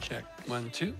Check, 1, 2.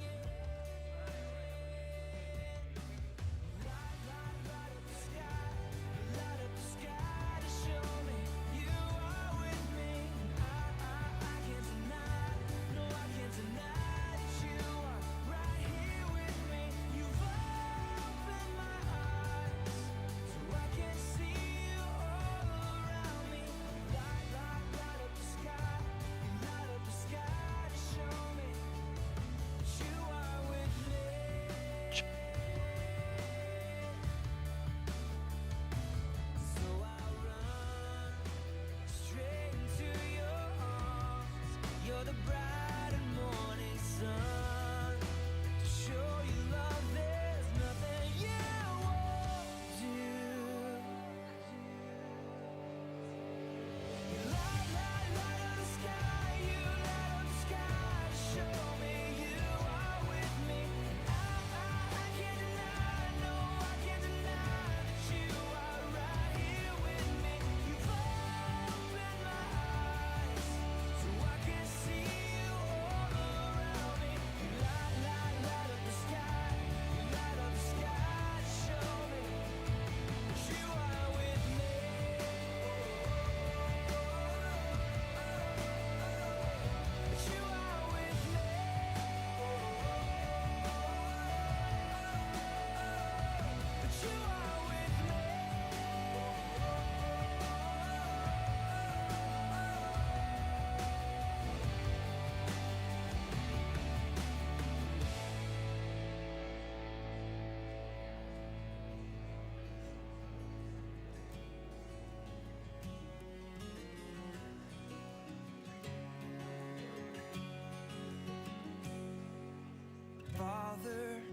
Father,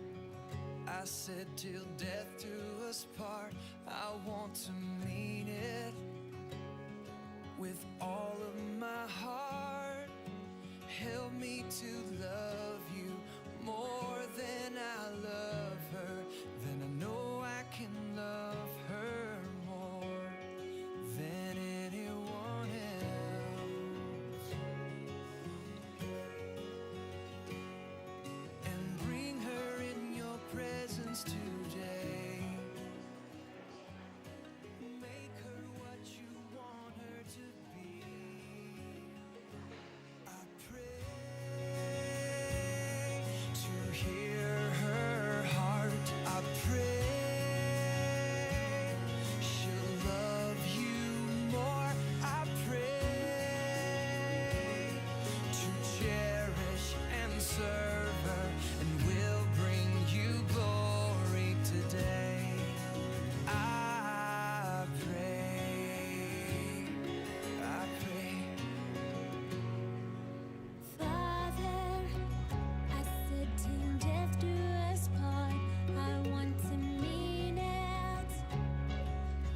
I said till death do us part, I want to mean it with all of my heart. Help me to love you more than I love her, then I know I can love her more than anyone else. And bring her in your presence today. Make her what you want her to be. I pray to hear her heart. I pray she'll love you more. I pray to cherish and serve her, and will bring you glory today. I pray, I pray. Father, I said till death do us part. I want to mean it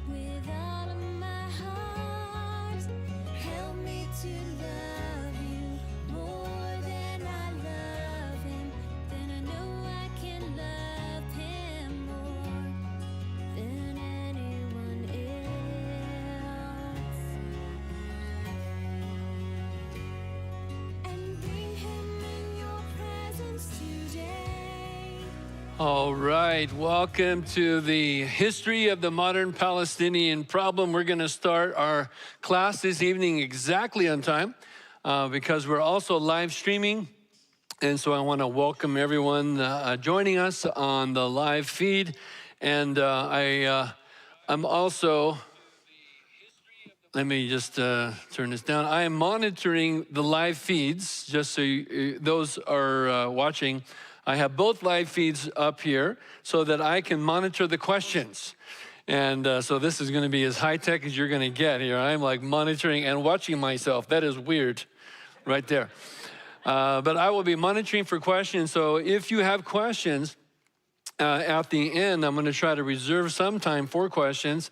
with all of my heart. Help me to love you more than I love him. Then I know I can love him more than anyone else. And bring him in your presence today. All right, welcome to the history of the modern Palestinian problem. We're going to start our class this evening exactly on time because we're also live streaming. And so I want to welcome everyone joining us on the live feed. And I'm also, let me just turn this down. I am monitoring the live feeds, just so those are watching. I have both live feeds up here so that I can monitor the questions. And so this is going to be as high-tech as you're going to get here. I'm like monitoring and watching myself. That is weird right there. But I will be monitoring for questions. So if you have questions, at the end, I'm going to try to reserve some time for questions.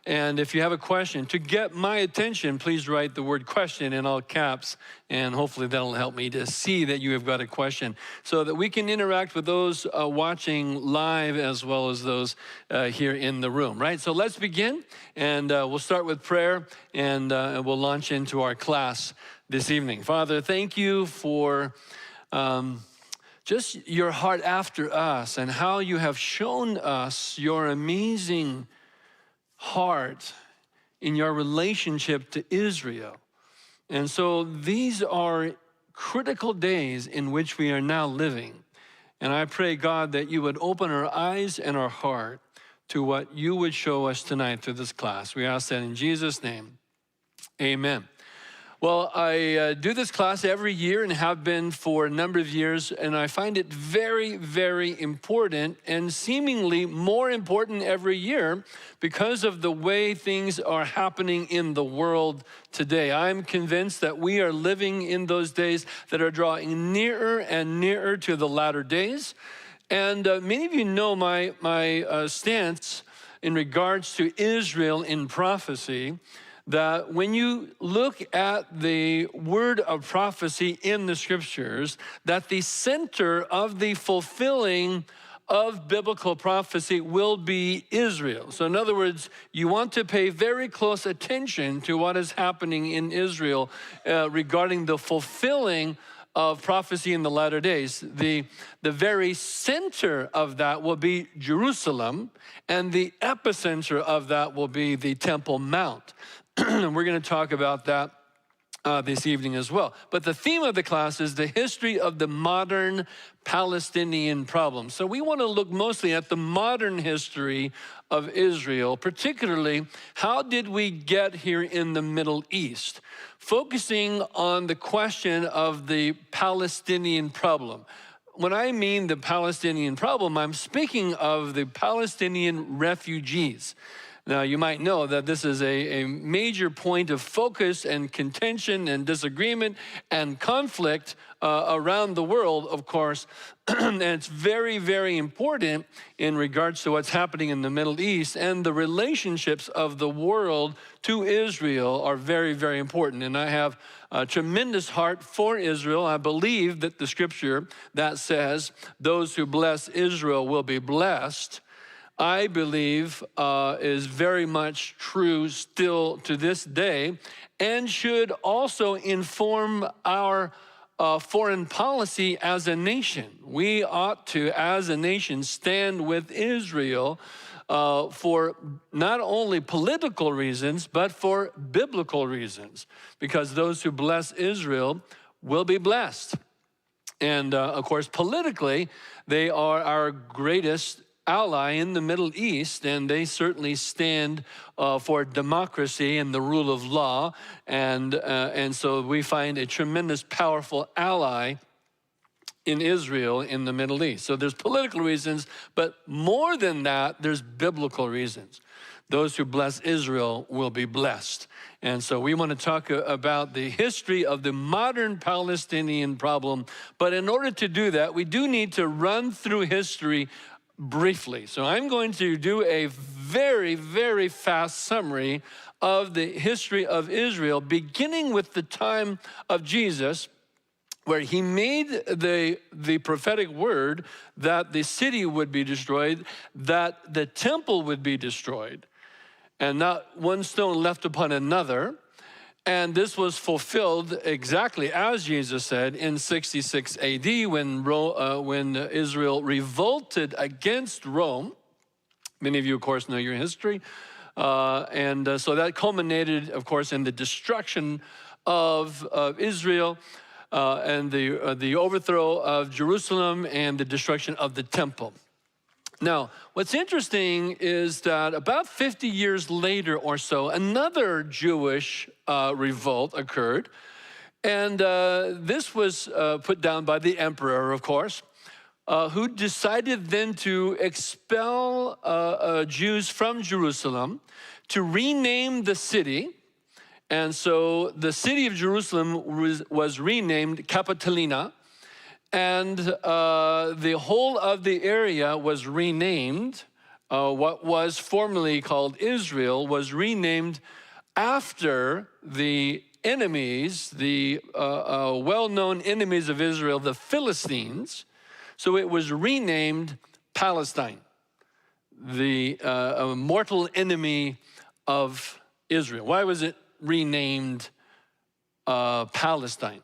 And if you have a question, to get my attention, please write the word question in all caps, and hopefully that'll help me to see that you have got a question so that we can interact with those watching live as well as those here in the room, right? So let's begin, and we'll start with prayer, and we'll launch into our class this evening. Father, thank you for just your heart after us and how you have shown us your amazing heart in your relationship to Israel. And so these are critical days in which we are now living. And I pray, God, that you would open our eyes and our heart to what you would show us tonight through this class. We ask that in Jesus' name, amen. Well, I do this class every year and have been for a number of years, and I find it very, very important and seemingly more important every year because of the way things are happening in the world today. I'm convinced that we are living in those days that are drawing nearer and nearer to the latter days. And many of you know my stance in regards to Israel in prophecy, that when you look at the word of prophecy in the scriptures, that the center of the fulfilling of biblical prophecy will be Israel. So in other words, you want to pay very close attention to what is happening in Israel regarding the fulfilling of prophecy in the latter days. The very center of that will be Jerusalem, and the epicenter of that will be the Temple Mount. And we're going to talk about that this evening as well. But the theme of the class is the history of the modern Palestinian problem. So we want to look mostly at the modern history of Israel, particularly how did we get here in the Middle East, focusing on the question of the Palestinian problem. When I mean the Palestinian problem, I'm speaking of the Palestinian refugees. Now, you might know that this is a major point of focus and contention and disagreement and conflict around the world, of course. And it's very, very important in regards to what's happening in the Middle East, and the relationships of the world to Israel are very, very important. And I have a tremendous heart for Israel. I believe that the scripture that says those who bless Israel will be blessed, I believe is very much true still to this day, and should also inform our foreign policy as a nation. We ought to, as a nation, stand with Israel for not only political reasons, but for biblical reasons, because those who bless Israel will be blessed. And of course, politically, they are our greatest ally in the Middle East, and they certainly stand for democracy and the rule of law, and so we find a tremendous, powerful ally in Israel in the Middle East. So there's political reasons, but more than that, there's biblical reasons. Those who bless Israel will be blessed. And so we want to talk about the history of the modern Palestinian problem, but in order to do that, we do need to run through history briefly. So I'm going to do a very, very fast summary of the history of Israel, beginning with the time of Jesus, where he made the prophetic word that the city would be destroyed, that the temple would be destroyed, and not one stone left upon another. And this was fulfilled exactly as Jesus said in 66 AD when Israel revolted against Rome. Many of you, of course, know your history. So that culminated, of course, in the destruction of Israel and the overthrow of Jerusalem and the destruction of the temple. Now, what's interesting is that about 50 years later or so, another Jewish revolt occurred. And this was put down by the emperor, of course, who decided then to expel Jews from Jerusalem, to rename the city. And so the city of Jerusalem was renamed Capitolina. And the whole of the area was renamed. What was formerly called Israel was renamed after the enemies, the well-known enemies of Israel, the Philistines. So it was renamed Palestine, the mortal enemy of Israel. Why was it renamed Palestine?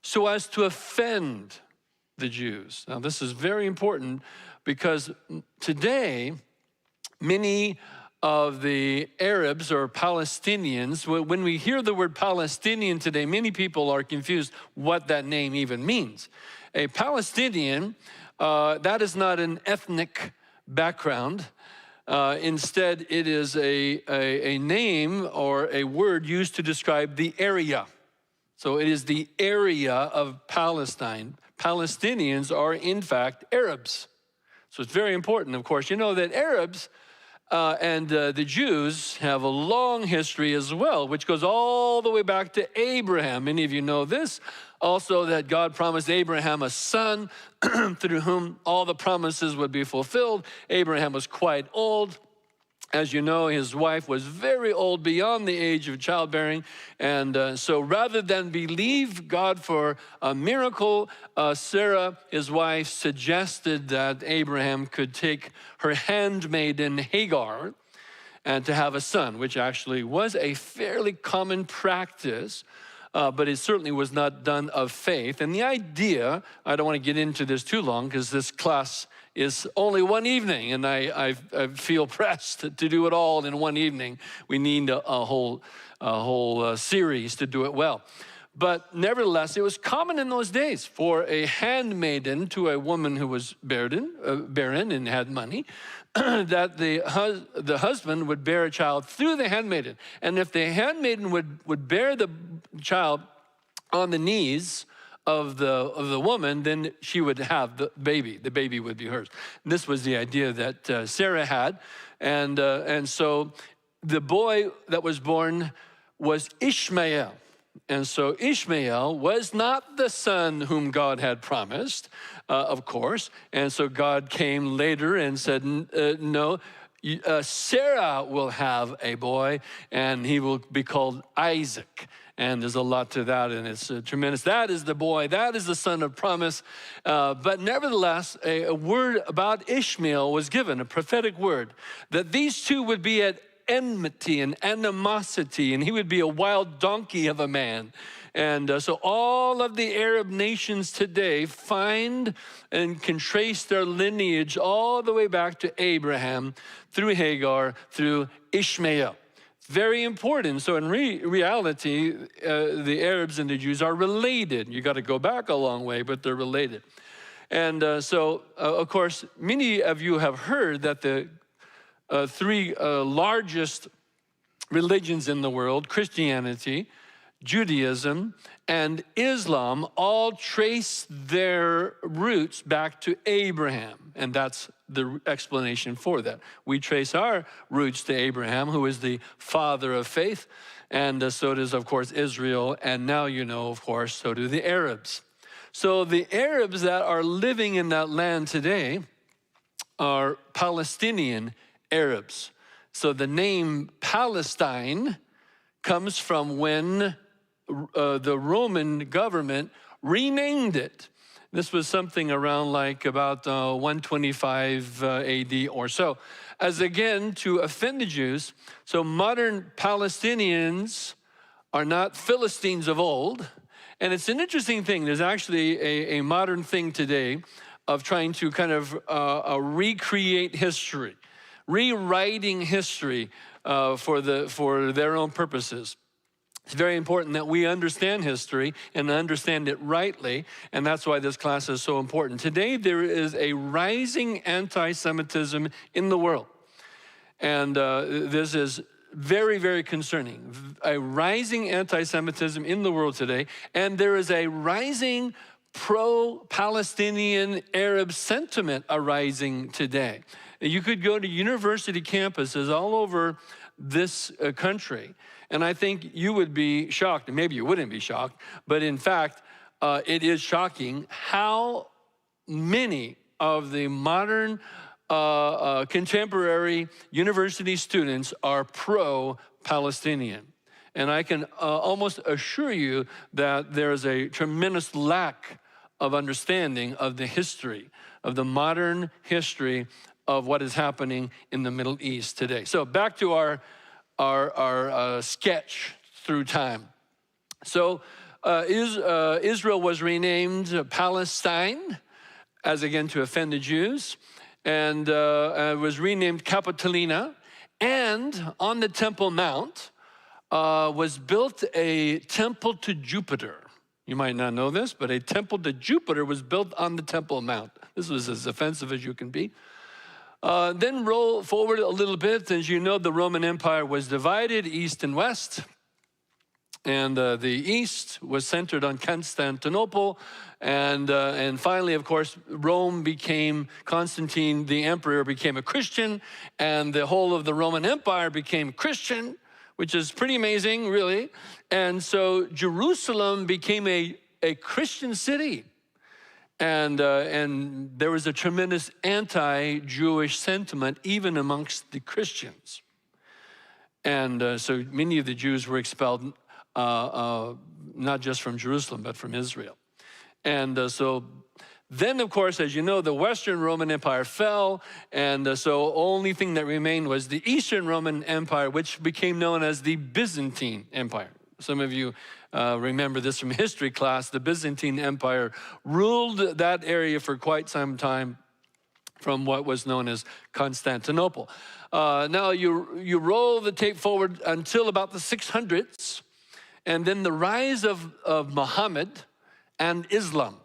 So as to offend the Jews. Now, this is very important because today, many of the Arabs or Palestinians, when we hear the word Palestinian today, many people are confused what that name even means. A Palestinian, that is not an ethnic background. Instead, it is a name or a word used to describe the area. So it is the area of Palestine. Palestinians are, in fact, Arabs. So it's very important, of course. You know that Arabs and the Jews have a long history as well, which goes all the way back to Abraham. Many of you know this. Also that God promised Abraham a son through whom all the promises would be fulfilled. Abraham was quite old. As you know, his wife was very old, beyond the age of childbearing. And so rather than believe God for a miracle, Sarah, his wife, suggested that Abraham could take her handmaiden Hagar and to have a son, which actually was a fairly common practice. But it certainly was not done of faith. And the idea, I don't want to get into this too long because this class is only one evening, and I feel pressed to do it all in one evening. We need a whole series to do it well. But nevertheless, it was common in those days for a handmaiden to a woman who was barren and had money, that the husband would bear a child through the handmaiden. And if the handmaiden would bear the child on the knees of the woman, then she would have the baby. The baby would be hers. And this was the idea that Sarah had. And so the boy that was born was Ishmael. And so Ishmael was not the son whom God had promised, of course. And so God came later and said, no, Sarah will have a boy, and he will be called Isaac. And there's a lot to that, and it's tremendous. That is the boy, that is the son of promise. But nevertheless, a word about Ishmael was given, a prophetic word, that these two would be at enmity and animosity, and he would be a wild donkey of a man. And so all of the Arab nations today find and can trace their lineage all the way back to Abraham, through Hagar, through Ishmael. Very important. So in reality, the Arabs and the Jews are related. You got to go back a long way, but they're related. And so, of course, many of you have heard that the three largest religions in the world, Christianity, Judaism, and Islam, all trace their roots back to Abraham. And that's the explanation for that. We trace our roots to Abraham, who is the father of faith. And so does, of course, Israel. And now you know, of course, so do the Arabs. So the Arabs that are living in that land today are Palestinian Arabs. So the name Palestine comes from when the Roman government renamed it. This was something around like about 125 AD or so. As again, to offend the Jews, so modern Palestinians are not Philistines of old. And it's an interesting thing. There's actually a modern thing today of trying to kind of recreate history, rewriting history for their own purposes. It's very important that we understand history and understand it rightly, and that's why this class is so important. Today, there is a rising anti-Semitism in the world, and this is very, very concerning. A rising anti-Semitism in the world today, and there is a rising pro-Palestinian Arab sentiment arising today. You could go to university campuses all over this country, and I think you would be shocked, and maybe you wouldn't be shocked, but in fact, it is shocking how many of the modern contemporary university students are pro-Palestinian. And I can almost assure you that there is a tremendous lack of understanding of the history, of the modern history of what is happening in the Middle East today. So back to our sketch through time. So Israel was renamed Palestine as again to offend the Jews, and was renamed Capitolina. And on the Temple Mount was built a temple to Jupiter. You might not know this, but a temple to Jupiter was built on the Temple Mount. This was as offensive as you can be. Then roll forward a little bit. As you know, the Roman Empire was divided east and west. And the east was centered on Constantinople. And finally, of course, Constantine, the emperor, became a Christian. And the whole of the Roman Empire became Christian, which is pretty amazing, really. And so Jerusalem became a Christian city. And there was a tremendous anti-Jewish sentiment even amongst the Christians. And so many of the Jews were expelled, not just from Jerusalem, but from Israel. And so then, of course, as you know, the Western Roman Empire fell, and so only thing that remained was the Eastern Roman Empire, which became known as the Byzantine Empire. Some of you remember this from history class. The Byzantine Empire ruled that area for quite some time from what was known as Constantinople. Now you roll the tape forward until about the 600s, and then the rise of Muhammad and Islam.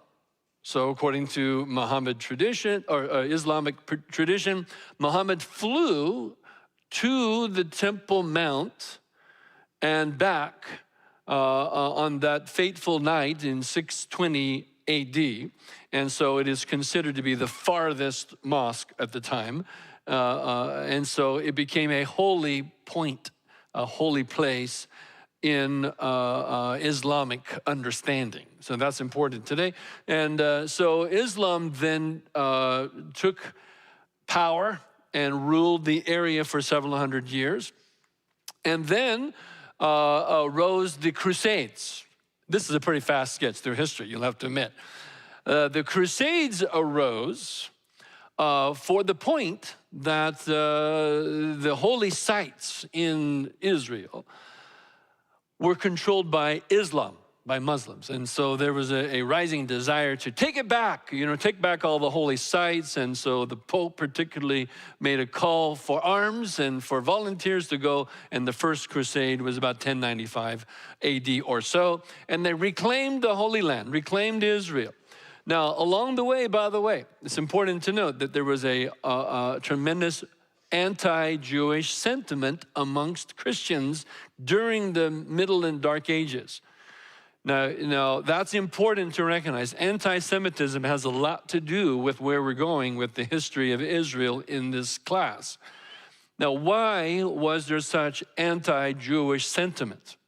So according to Muhammad tradition, or Islamic tradition, Muhammad flew to the Temple Mount and back on that fateful night in 620 AD. And so it is considered to be the farthest mosque at the time. And so it became a holy point, a holy place in Islamic understanding. So that's important today. And so Islam then took power and ruled the area for several hundred years. And then rose the Crusades. This is a pretty fast sketch through history, you'll have to admit. The Crusades arose for the point that the holy sites in Israel were controlled by Islam, by Muslims. And so there was a rising desire to take it back, take back all the holy sites. And so the Pope particularly made a call for arms and for volunteers to go. And the first crusade was about 1095 AD or so. And they reclaimed the Holy Land, reclaimed Israel. Now, along the way, by the way, it's important to note that there was a tremendous anti-Jewish sentiment amongst Christians during the Middle and Dark Ages. Now that's important to recognize. Anti-Semitism has a lot to do with where we're going with the history of Israel in this class. Now, why was there such anti-Jewish sentiment?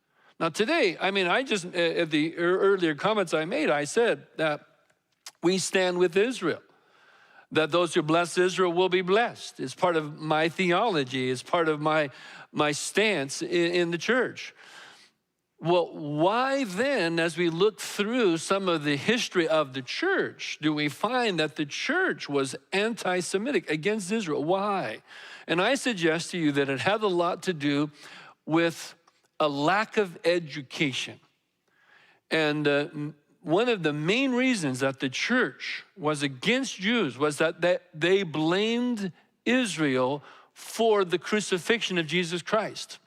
Now today, I just, at the earlier comments I made, I said that we stand with Israel, that those who bless Israel will be blessed. It's part of my theology. It's part of my stance in the church. Well, why then, as we look through some of the history of the church, do we find that the church was anti-Semitic against Israel? Why? And I suggest to you that it had a lot to do with a lack of education. And one of the main reasons that the church was against Jews was that they blamed Israel for the crucifixion of Jesus Christ.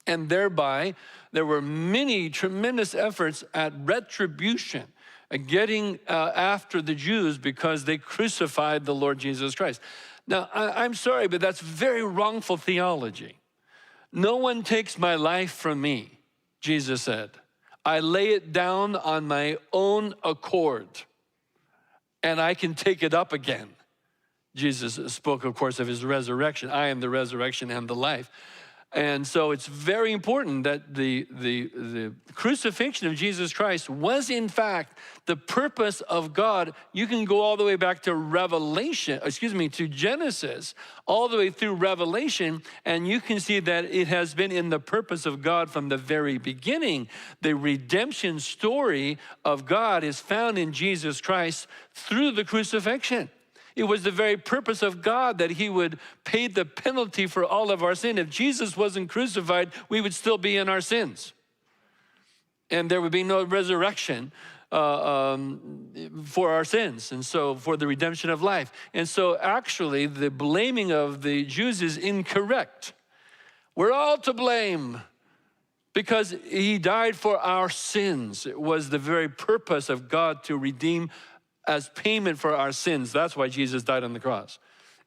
And thereby, there were many tremendous efforts at retribution, getting after the Jews because they crucified the Lord Jesus Christ. Now, I'm sorry, but that's very wrongful theology. No one takes my life from me, Jesus said. I lay it down on my own accord, and I can take it up again. Jesus spoke, of course, of his resurrection. I am the resurrection and the life. And so it's very important that the crucifixion of Jesus Christ was in fact the purpose of God. You can go all the way back to to Genesis, all the way through Revelation, and you can see that it has been in the purpose of God from the very beginning. The redemption story of God is found in Jesus Christ through the crucifixion. It was the very purpose of God that he would pay the penalty for all of our sin. If Jesus wasn't crucified, we would still be in our sins. And there would be no resurrection for our sins, and so for the redemption of life. And so actually the blaming of the Jews is incorrect. We're all to blame because he died for our sins. It was the very purpose of God to redeem as payment for our sins. That's why Jesus died on the cross.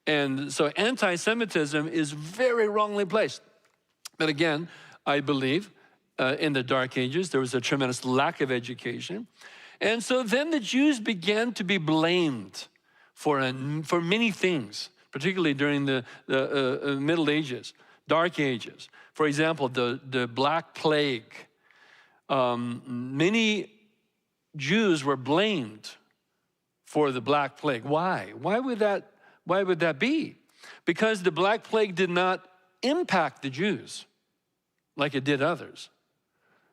And so anti-Semitism is very wrongly placed. But again, I believe in the Dark Ages, there was a tremendous lack of education. And so then the Jews began to be blamed for many things, particularly during the Middle Ages, Dark Ages. For example, the Black Plague. Many Jews were blamed for the Black Plague. Why? Why would that be? Because the Black Plague did not impact the Jews like it did others.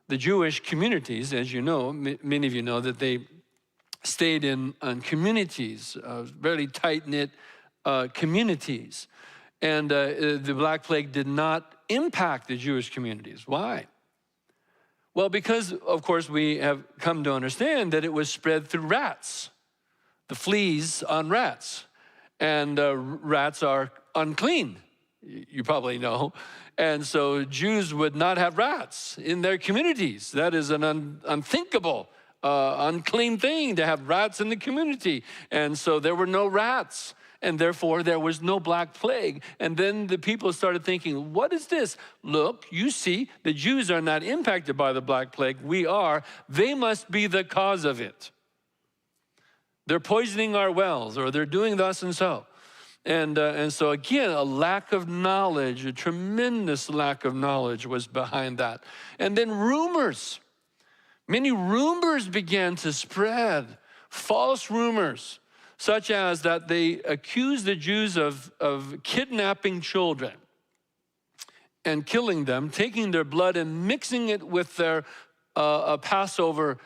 The Jewish communities, as you know, many of you know, that they stayed in communities, very tight-knit communities. And the Black Plague did not impact the Jewish communities. Why? Well, because, of course, we have come to understand that it was spread through rats, the fleas on rats. And rats are unclean, you probably know. And so Jews would not have rats in their communities. That is an unthinkable, unclean thing to have rats in the community. And so there were no rats, and therefore there was no Black Plague. And then the people started thinking, what is this? Look, you see, the Jews are not impacted by the Black Plague. We are. They must be the cause of it. They're poisoning our wells, or they're doing thus and so. And so again, a lack of knowledge, a tremendous lack of knowledge was behind that. And then rumors. Many rumors began to spread, false rumors, such as that they accused the Jews of kidnapping children and killing them, taking their blood and mixing it with their Passover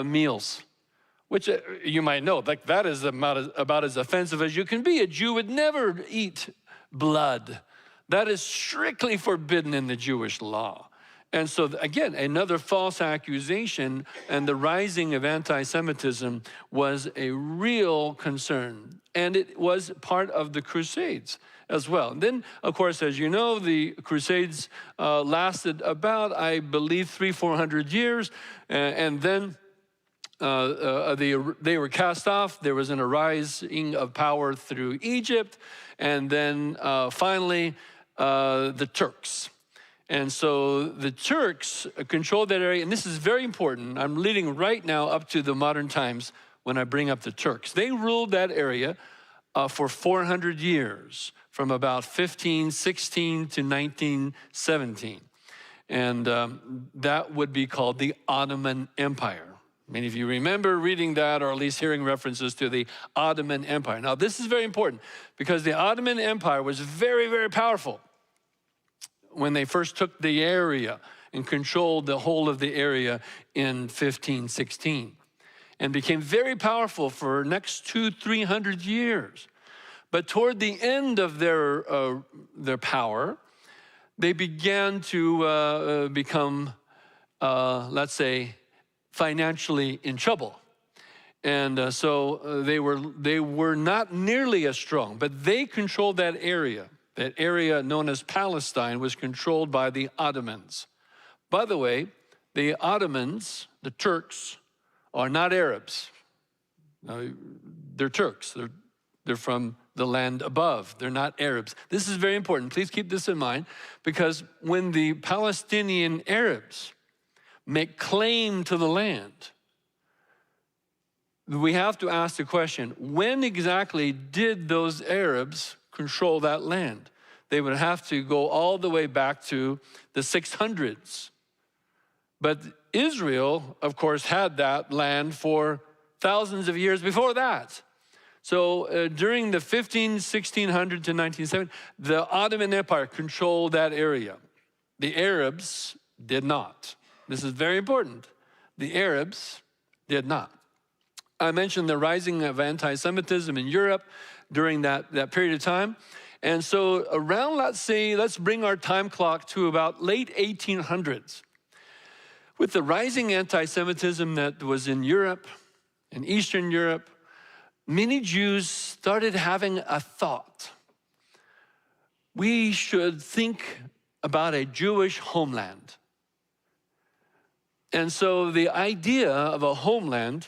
meals. Which you might know, like that is about as offensive as you can be. A Jew would never eat blood. That is strictly forbidden in the Jewish law. And so again, another false accusation, and the rising of anti-Semitism was a real concern. And it was part of the Crusades as well. And then, of course, as you know, the Crusades lasted about, I believe, 300-400 years. And then they were cast off. There was an arising of power through Egypt, and then finally the Turks. And so the Turks controlled that area, and this is very important. I'm leading right now up to the modern times when I bring up the Turks. They ruled that area for 400 years, from about 1516 to 1917. And that would be called the Ottoman Empire. Many of you remember reading that, or at least hearing references to the Ottoman Empire. Now, this is very important because the Ottoman Empire was very, very powerful when they first took the area and controlled the whole of the area in 1516, and became very powerful for the next 200-300 years. But toward the end of their power, they began to become, let's say, financially in trouble. And so they were not nearly as strong, but they controlled that area. That area known as Palestine was controlled by the Ottomans. By the way, the Ottomans, the Turks, are not Arabs. They're Turks. They're from the land above. They're not Arabs. This is very important. Please keep this in mind, because when the Palestinian Arabs make claim to the land, we have to ask the question, when exactly did those Arabs control that land? They would have to go all the way back to the 600s. But Israel, of course, had that land for thousands of years before that. So during the 1600 to 1970, the Ottoman Empire controlled that area. The Arabs did not. This is very important. The Arabs did not. I mentioned the rising of anti-Semitism in Europe during that period of time. And so around, let's bring our time clock to about late 1800s. With the rising anti-Semitism that was in Europe, in Eastern Europe, many Jews started having a thought. We should think about a Jewish homeland. And so the idea of a homeland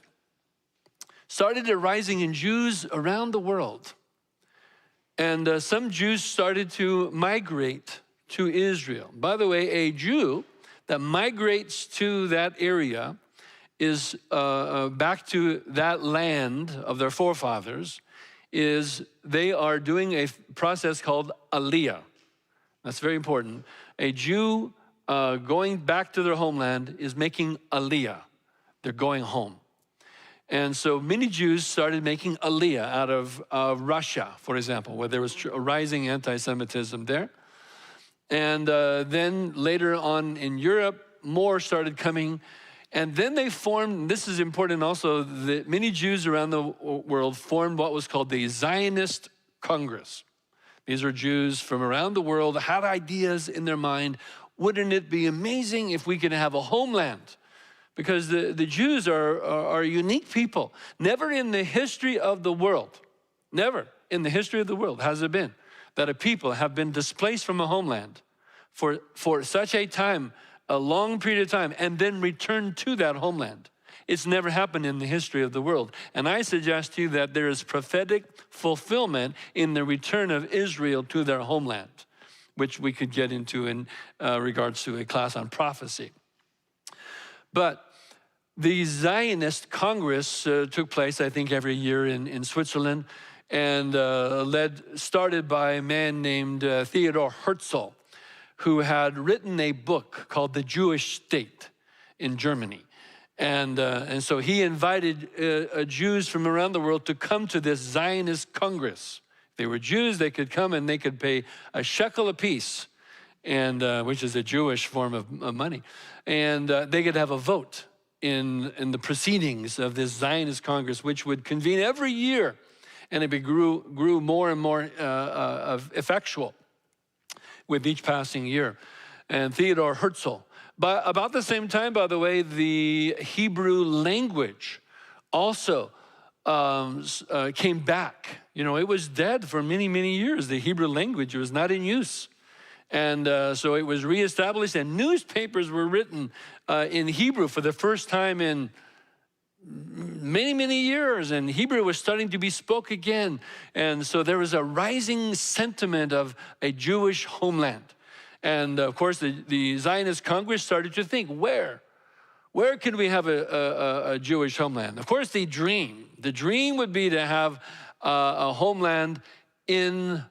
started arising in Jews around the world. And some Jews started to migrate to Israel. By the way, a Jew that migrates to that area is back to that land of their forefathers, is they are doing a process called Aliyah. That's very important. A Jew going back to their homeland is making Aliyah. They're going home. And so many Jews started making Aliyah out of Russia, for example, where there was a rising anti-Semitism there. And then later on in Europe, more started coming. And then they formed, this is important also, that many Jews around the world formed what was called the Zionist Congress. These are Jews from around the world, had ideas in their mind. Wouldn't it be amazing if we could have a homeland? Because the Jews are unique people. Never in the history of the world, never in the history of the world has it been that a people have been displaced from a homeland for such a time, a long period of time, and then returned to that homeland. It's never happened in the history of the world. And I suggest to you that there is prophetic fulfillment in the return of Israel to their homeland, which we could get into in regards to a class on prophecy. But the Zionist Congress took place, I think, every year in Switzerland, and started by a man named Theodor Herzl, who had written a book called The Jewish State in Germany. And so he invited Jews from around the world to come to this Zionist Congress. If they were Jews, they could come and they could pay a shekel apiece, and which is a Jewish form of money. And they could have a vote in the proceedings of this Zionist Congress, which would convene every year. And it grew more and more effectual with each passing year. And Theodor Herzl. But about the same time, by the way, the Hebrew language also came back. You know, it was dead for many, many years. The Hebrew language was not in use. And so it was reestablished, and newspapers were written in Hebrew for the first time in many, many years, and Hebrew was starting to be spoke again. And so there was a rising sentiment of a Jewish homeland. And of course, the Zionist Congress started to think, where can we have a Jewish homeland? Of course, the dream would be to have a homeland in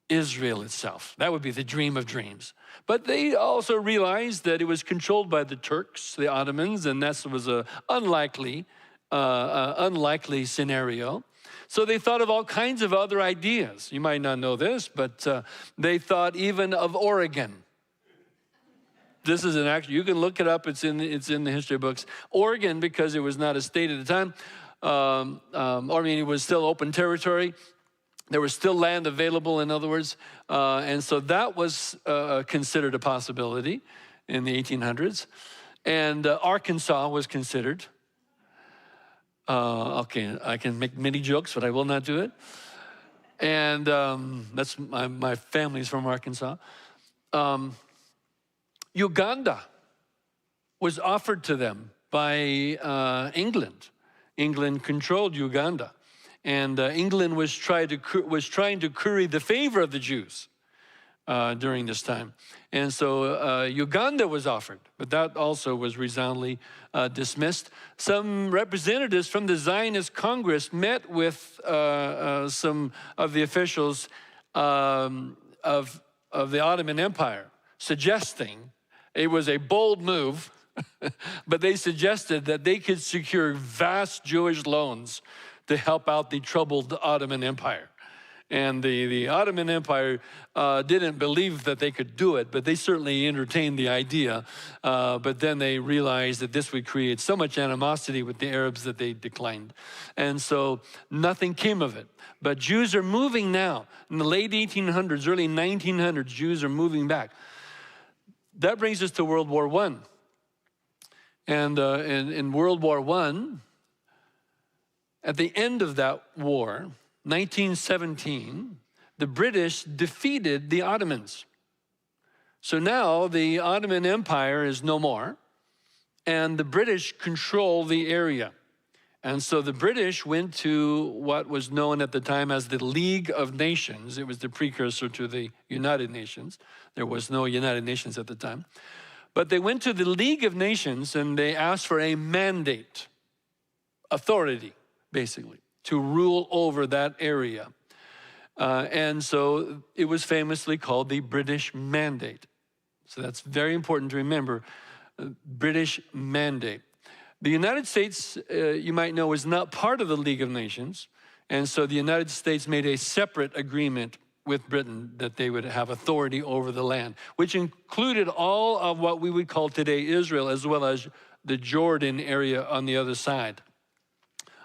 Israel itself. That would be the dream of dreams. But they also realized that it was controlled by the Turks, the Ottomans, and that was an unlikely scenario. So they thought of all kinds of other ideas. You might not know this, but they thought even of Oregon. This is an actual, you can look it up, it's in the history books. Oregon, because it was not a state at the time, it was still open territory. There was still land available, in other words. And so that was considered a possibility in the 1800s. And Arkansas was considered. Okay, I can make many jokes, but I will not do it. And that's my family's from Arkansas. Uganda was offered to them by England. England controlled Uganda. And England was trying to curry the favor of the Jews during this time. And so Uganda was offered, but that also was resoundingly dismissed. Some representatives from the Zionist Congress met with some of the officials of the Ottoman Empire, suggesting it was a bold move, but they suggested that they could secure vast Jewish loans to help out the troubled Ottoman Empire. And the Ottoman Empire didn't believe that they could do it, but they certainly entertained the idea. But then they realized that this would create so much animosity with the Arabs that they declined. And so nothing came of it. But Jews are moving now. In the late 1800s, early 1900s, Jews are moving back. That brings us to World War I. And in World War I, at the end of that war, 1917, the British defeated the Ottomans. So now the Ottoman Empire is no more, and the British control the area. And so the British went to what was known at the time as the League of Nations. It was the precursor to the United Nations. There was no United Nations at the time. But they went to the League of Nations and they asked for a mandate, authority, basically, to rule over that area. And so it was famously called the British Mandate. So that's very important to remember, British Mandate. The United States, you might know, is not part of the League of Nations. And so the United States made a separate agreement with Britain that they would have authority over the land, which included all of what we would call today Israel, as well as the Jordan area on the other side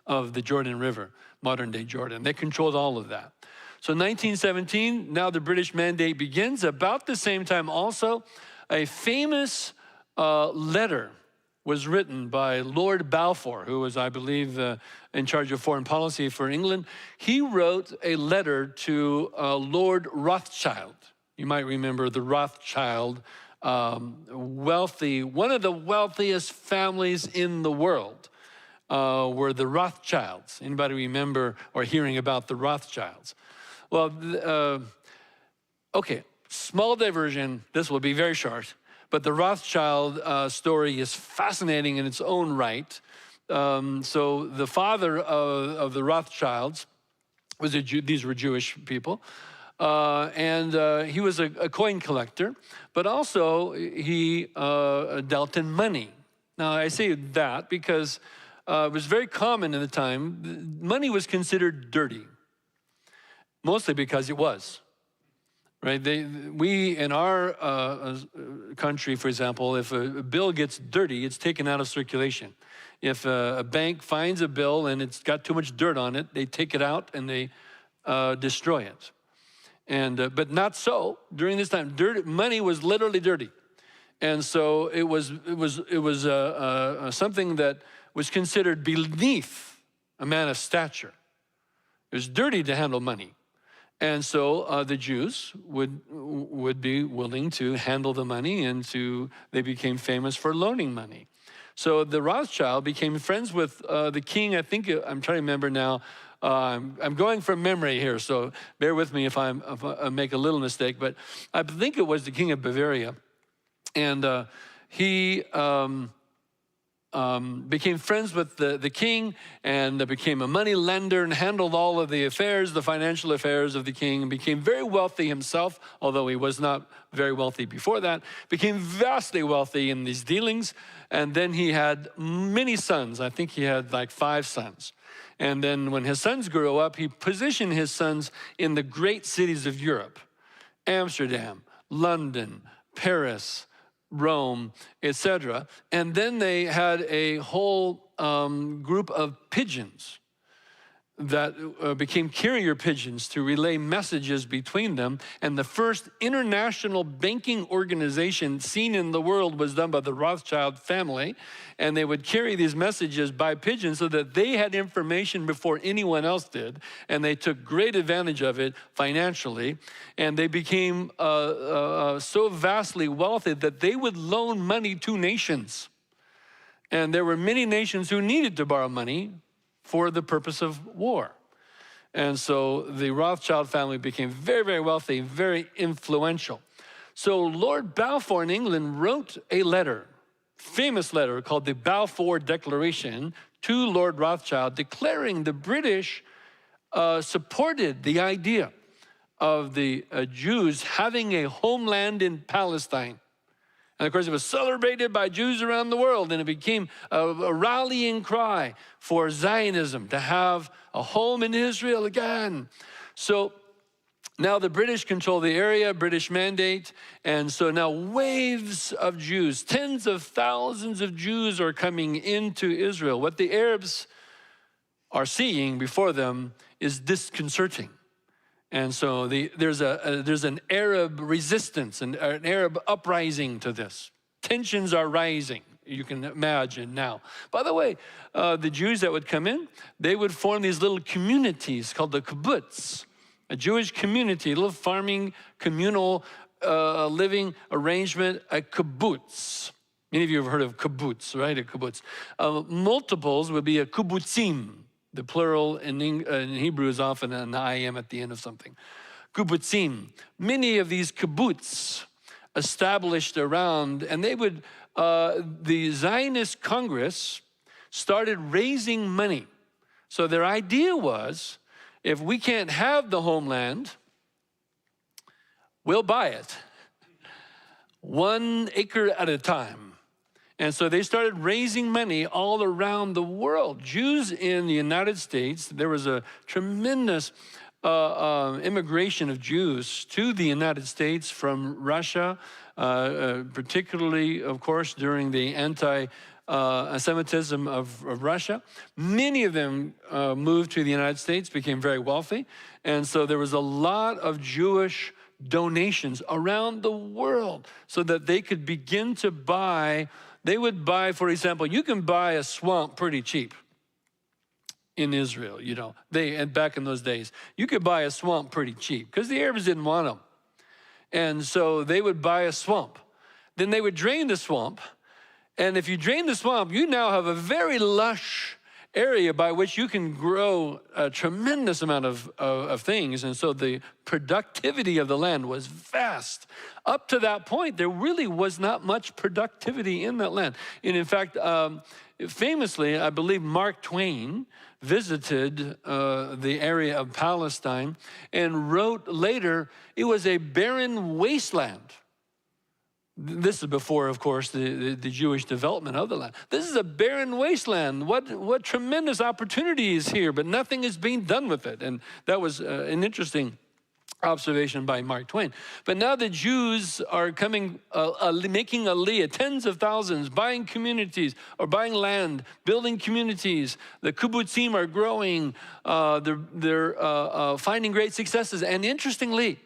of the Jordan River, modern day Jordan. They controlled all of that. So 1917, now the British Mandate begins. About the same time also, a famous letter was written by Lord Balfour, who was, I believe, in charge of foreign policy for England. He wrote a letter to Lord Rothschild. You might remember the Rothschild, wealthy, one of the wealthiest families in the world were the Rothschilds. Anybody remember or hearing about the Rothschilds? Well, okay, small diversion. This will be very short. But the Rothschild story is fascinating in its own right. So the father of the Rothschilds was these were Jewish people. And he was a coin collector, but also he dealt in money. Now, I say that because it was very common in the time. Money was considered dirty, mostly because it was. Right, we in our country, for example, if a bill gets dirty, it's taken out of circulation. If a bank finds a bill and it's got too much dirt on it, they take it out and they destroy it. And but not so during this time. Money was literally dirty, and so it was something that was considered beneath a man of stature. It was dirty to handle money. And so the Jews would be willing to handle the money, and they became famous for loaning money. So the Rothschild became friends with the king. I think, I'm trying to remember now. I'm going from memory here, so bear with me if I make a little mistake. But I think it was the king of Bavaria. And he became friends with the king, and became a money lender and handled all of the affairs, the financial affairs of the king, and became very wealthy himself, although he was not very wealthy before that, became vastly wealthy in these dealings. And then he had many sons. I think he had like 5 sons. And then when his sons grew up, he positioned his sons in the great cities of Europe: Amsterdam, London, Paris, Rome, etc. And then they had a whole group of pigeons that became carrier pigeons to relay messages between them. And the first international banking organization seen in the world was done by the Rothschild family. And they would carry these messages by pigeon so that they had information before anyone else did. And they took great advantage of it financially. And they became so vastly wealthy that they would loan money to nations. And there were many nations who needed to borrow money for the purpose of war. And so the Rothschild family became very, very wealthy, very influential. So Lord Balfour in England wrote a letter, famous letter called the Balfour Declaration, to Lord Rothschild, declaring the British supported the idea of the Jews having a homeland in Palestine. And of course, it was celebrated by Jews around the world, and it became a rallying cry for Zionism, to have a home in Israel again. So now the British control the area, British Mandate, and so now waves of Jews, tens of thousands of Jews are coming into Israel. What the Arabs are seeing before them is disconcerting. And so there's an Arab resistance and an Arab uprising to this. Tensions are rising. you can imagine now. By the way, the Jews that would come in, they would form these little communities called the kibbutz, a Jewish community, a little farming, communal living arrangement, a kibbutz. Many of you have heard of kibbutz, right? A kibbutz. Multiples would be a kibbutzim. The plural in Hebrew is often an I-am at the end of something. Kibbutzim. Many of these kibbutz established around, and they would, the Zionist Congress started raising money. So their idea was, if we can't have the homeland, we'll buy it. 1 acre at a time. And so they started raising money all around the world. Jews in the United States, there was a tremendous immigration of Jews to the United States from Russia, particularly, of course, during the anti-Semitism of Russia. Many of them moved to the United States, became very wealthy. And so there was a lot of Jewish donations around the world so that they could begin to buy. They would buy, for example, you can buy a swamp pretty cheap in Israel, you know. And back in those days, you could buy a swamp pretty cheap because the Arabs didn't want them. And so they would buy a swamp. Then they would drain the swamp. And if you drain the swamp, you now have a very lush area by which you can grow a tremendous amount of things. And so the productivity of the land was vast. Up to that point, there really was not much productivity in that land. And in fact, famously, I believe Mark Twain visited the area of Palestine and wrote later, it was a barren wasteland. This is before, of course, the Jewish development of the land. This is a barren wasteland. What tremendous opportunity is here, but nothing is being done with it. And that was an interesting observation by Mark Twain. But now the Jews are coming, making aliyah, tens of thousands, buying communities or buying land, building communities. The kibbutzim are growing. They're finding great successes. And interestingly,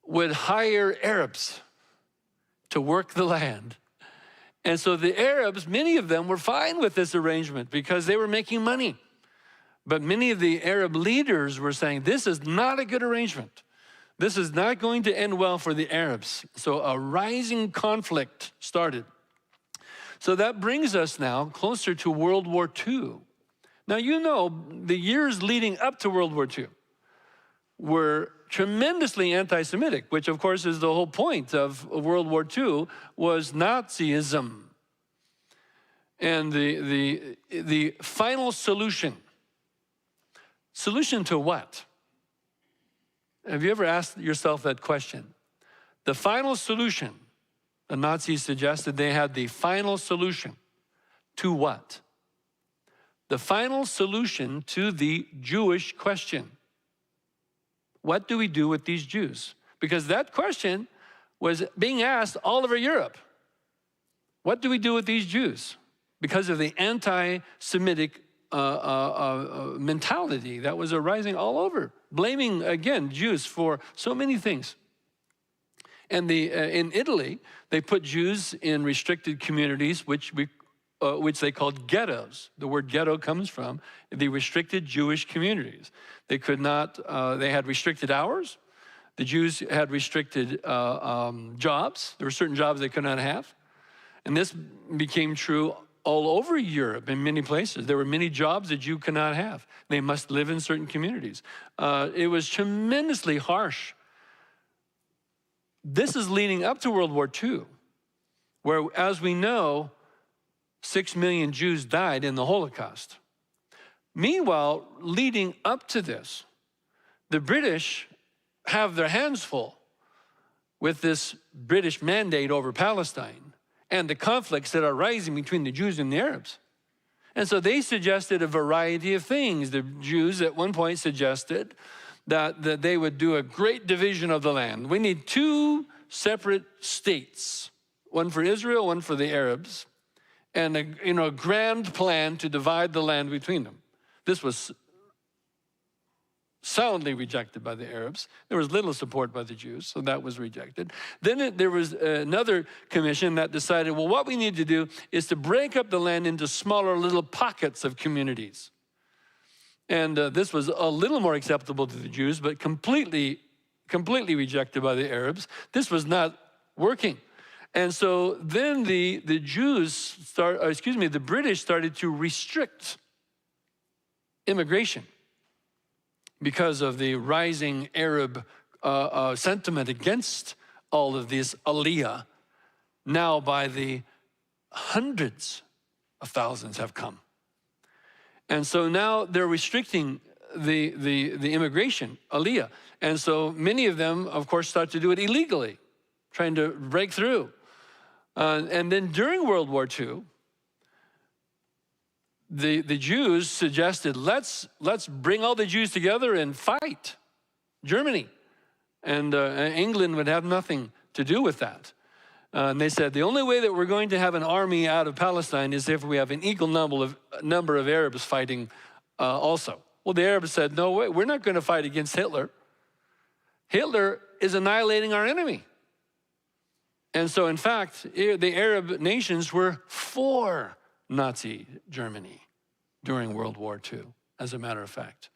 would hire Arabs to work the land. And so the Arabs, many of them were fine with this arrangement because they were making money. But many of the Arab leaders were saying, this is not a good arrangement. This is not going to end well for the Arabs. So a rising conflict started. So that brings us now closer to World War II. Now, you know, the years leading up to World War II were tremendously anti-Semitic, which of course is the whole point of World War II, was Nazism. And the final solution to what? Have you ever asked yourself that question? The final solution, the Nazis suggested they had the final solution to what? The final solution to the Jewish question. What do we do with these Jews? Because that question was being asked all over Europe. What do we do with these Jews? Because of the anti-Semitic mentality that was arising all over, blaming, again, Jews for so many things. And in Italy, they put Jews in restricted communities, which they called ghettos. The word ghetto comes from the restricted Jewish communities. They could not, they had restricted hours. The Jews had restricted jobs. There were certain jobs they could not have. And this became true all over Europe in many places. There were many jobs that you could not have. They must live in certain communities. It was tremendously harsh. This is leading up to World War II, where, as we know, 6 million Jews died in the Holocaust. Meanwhile, leading up to this, the British have their hands full with this British mandate over Palestine and the conflicts that are rising between the Jews and the Arabs. And so they suggested a variety of things. The Jews at one point suggested that they would do a great division of the land. We need 2 separate states, one for Israel, one for the Arabs, and a grand plan to divide the land between them. This was soundly rejected by the Arabs. There was little support by the Jews, so that was rejected. Then there was another commission that decided, well, what we need to do is to break up the land into smaller little pockets of communities. And this was a little more acceptable to the Jews, but completely rejected by the Arabs. This was not working. And so then the British started to restrict immigration because of the rising Arab sentiment against all of these aliyah. Now by the hundreds of thousands have come. And so now they're restricting the immigration, aliyah. And so many of them, of course, start to do it illegally, trying to break through. And then during World War II, the Jews suggested, let's bring all the Jews together and fight Germany. And England would have nothing to do with that. And they said, the only way that we're going to have an army out of Palestine is if we have an equal number of Arabs fighting also. Well, the Arabs said, no way, we're not going to fight against Hitler. Hitler is annihilating our enemy. And so, in fact, the Arab nations were for Nazi Germany during World War II, as a matter of fact.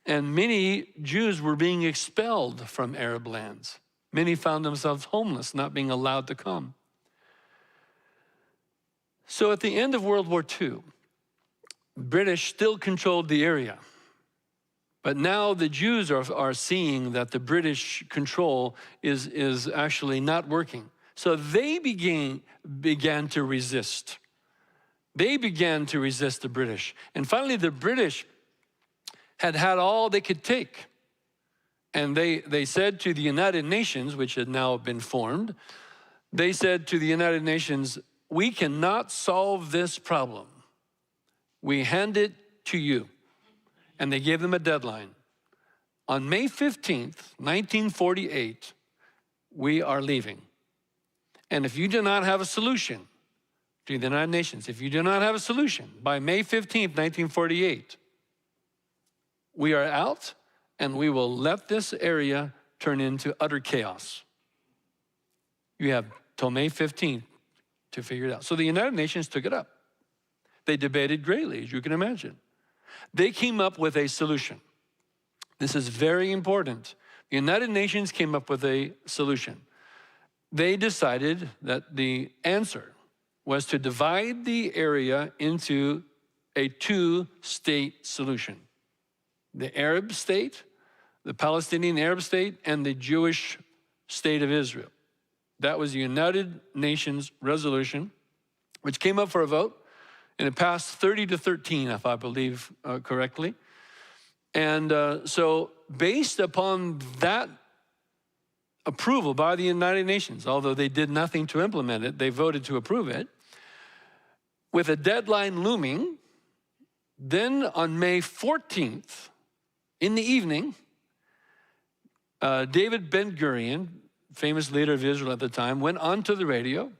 And many Jews were being expelled from Arab lands. Many found themselves homeless, not being allowed to come. So at the end of World War II, British still controlled the area. But now the Jews are seeing that the British control is actually not working. So they began to resist. They began to resist the British. And finally, the British had all they could take. And they said to the United Nations, which had now been formed, they said to the United Nations, we cannot solve this problem. We hand it to you. And they gave them a deadline. On May 15th, 1948, we are leaving. And if you do not have a solution to the United Nations, if you do not have a solution by May 15th, 1948, we are out and we will let this area turn into utter chaos. You have till May 15th to figure it out. So the United Nations took it up. They debated greatly, as you can imagine. They came up with a solution. This is very important. The United Nations came up with a solution. They decided that the answer was to divide the area into a two-state solution. The Arab state, the Palestinian Arab state, and the Jewish state of Israel. That was the United Nations resolution, which came up for a vote. And it passed 30-13, if I believe correctly. And so based upon that approval by the United Nations, although they did nothing to implement it, they voted to approve it, with a deadline looming, then on May 14th, in the evening, David Ben-Gurion, famous leader of Israel at the time, went onto the radio,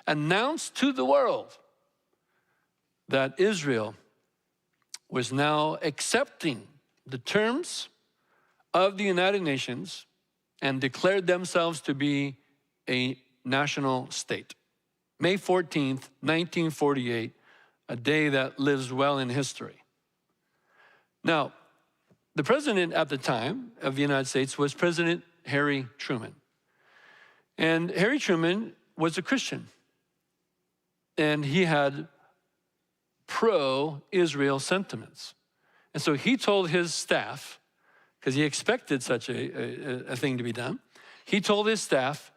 announced to the world that Israel was now accepting the terms of the United Nations and declared themselves to be a national state. May 14th, 1948, a day that lives well in history. Now, the president at the time of the United States was President Harry Truman. And Harry Truman was a Christian. And he had pro-Israel sentiments. And so he told his staff, because he expected such a thing to be done, he told his staff,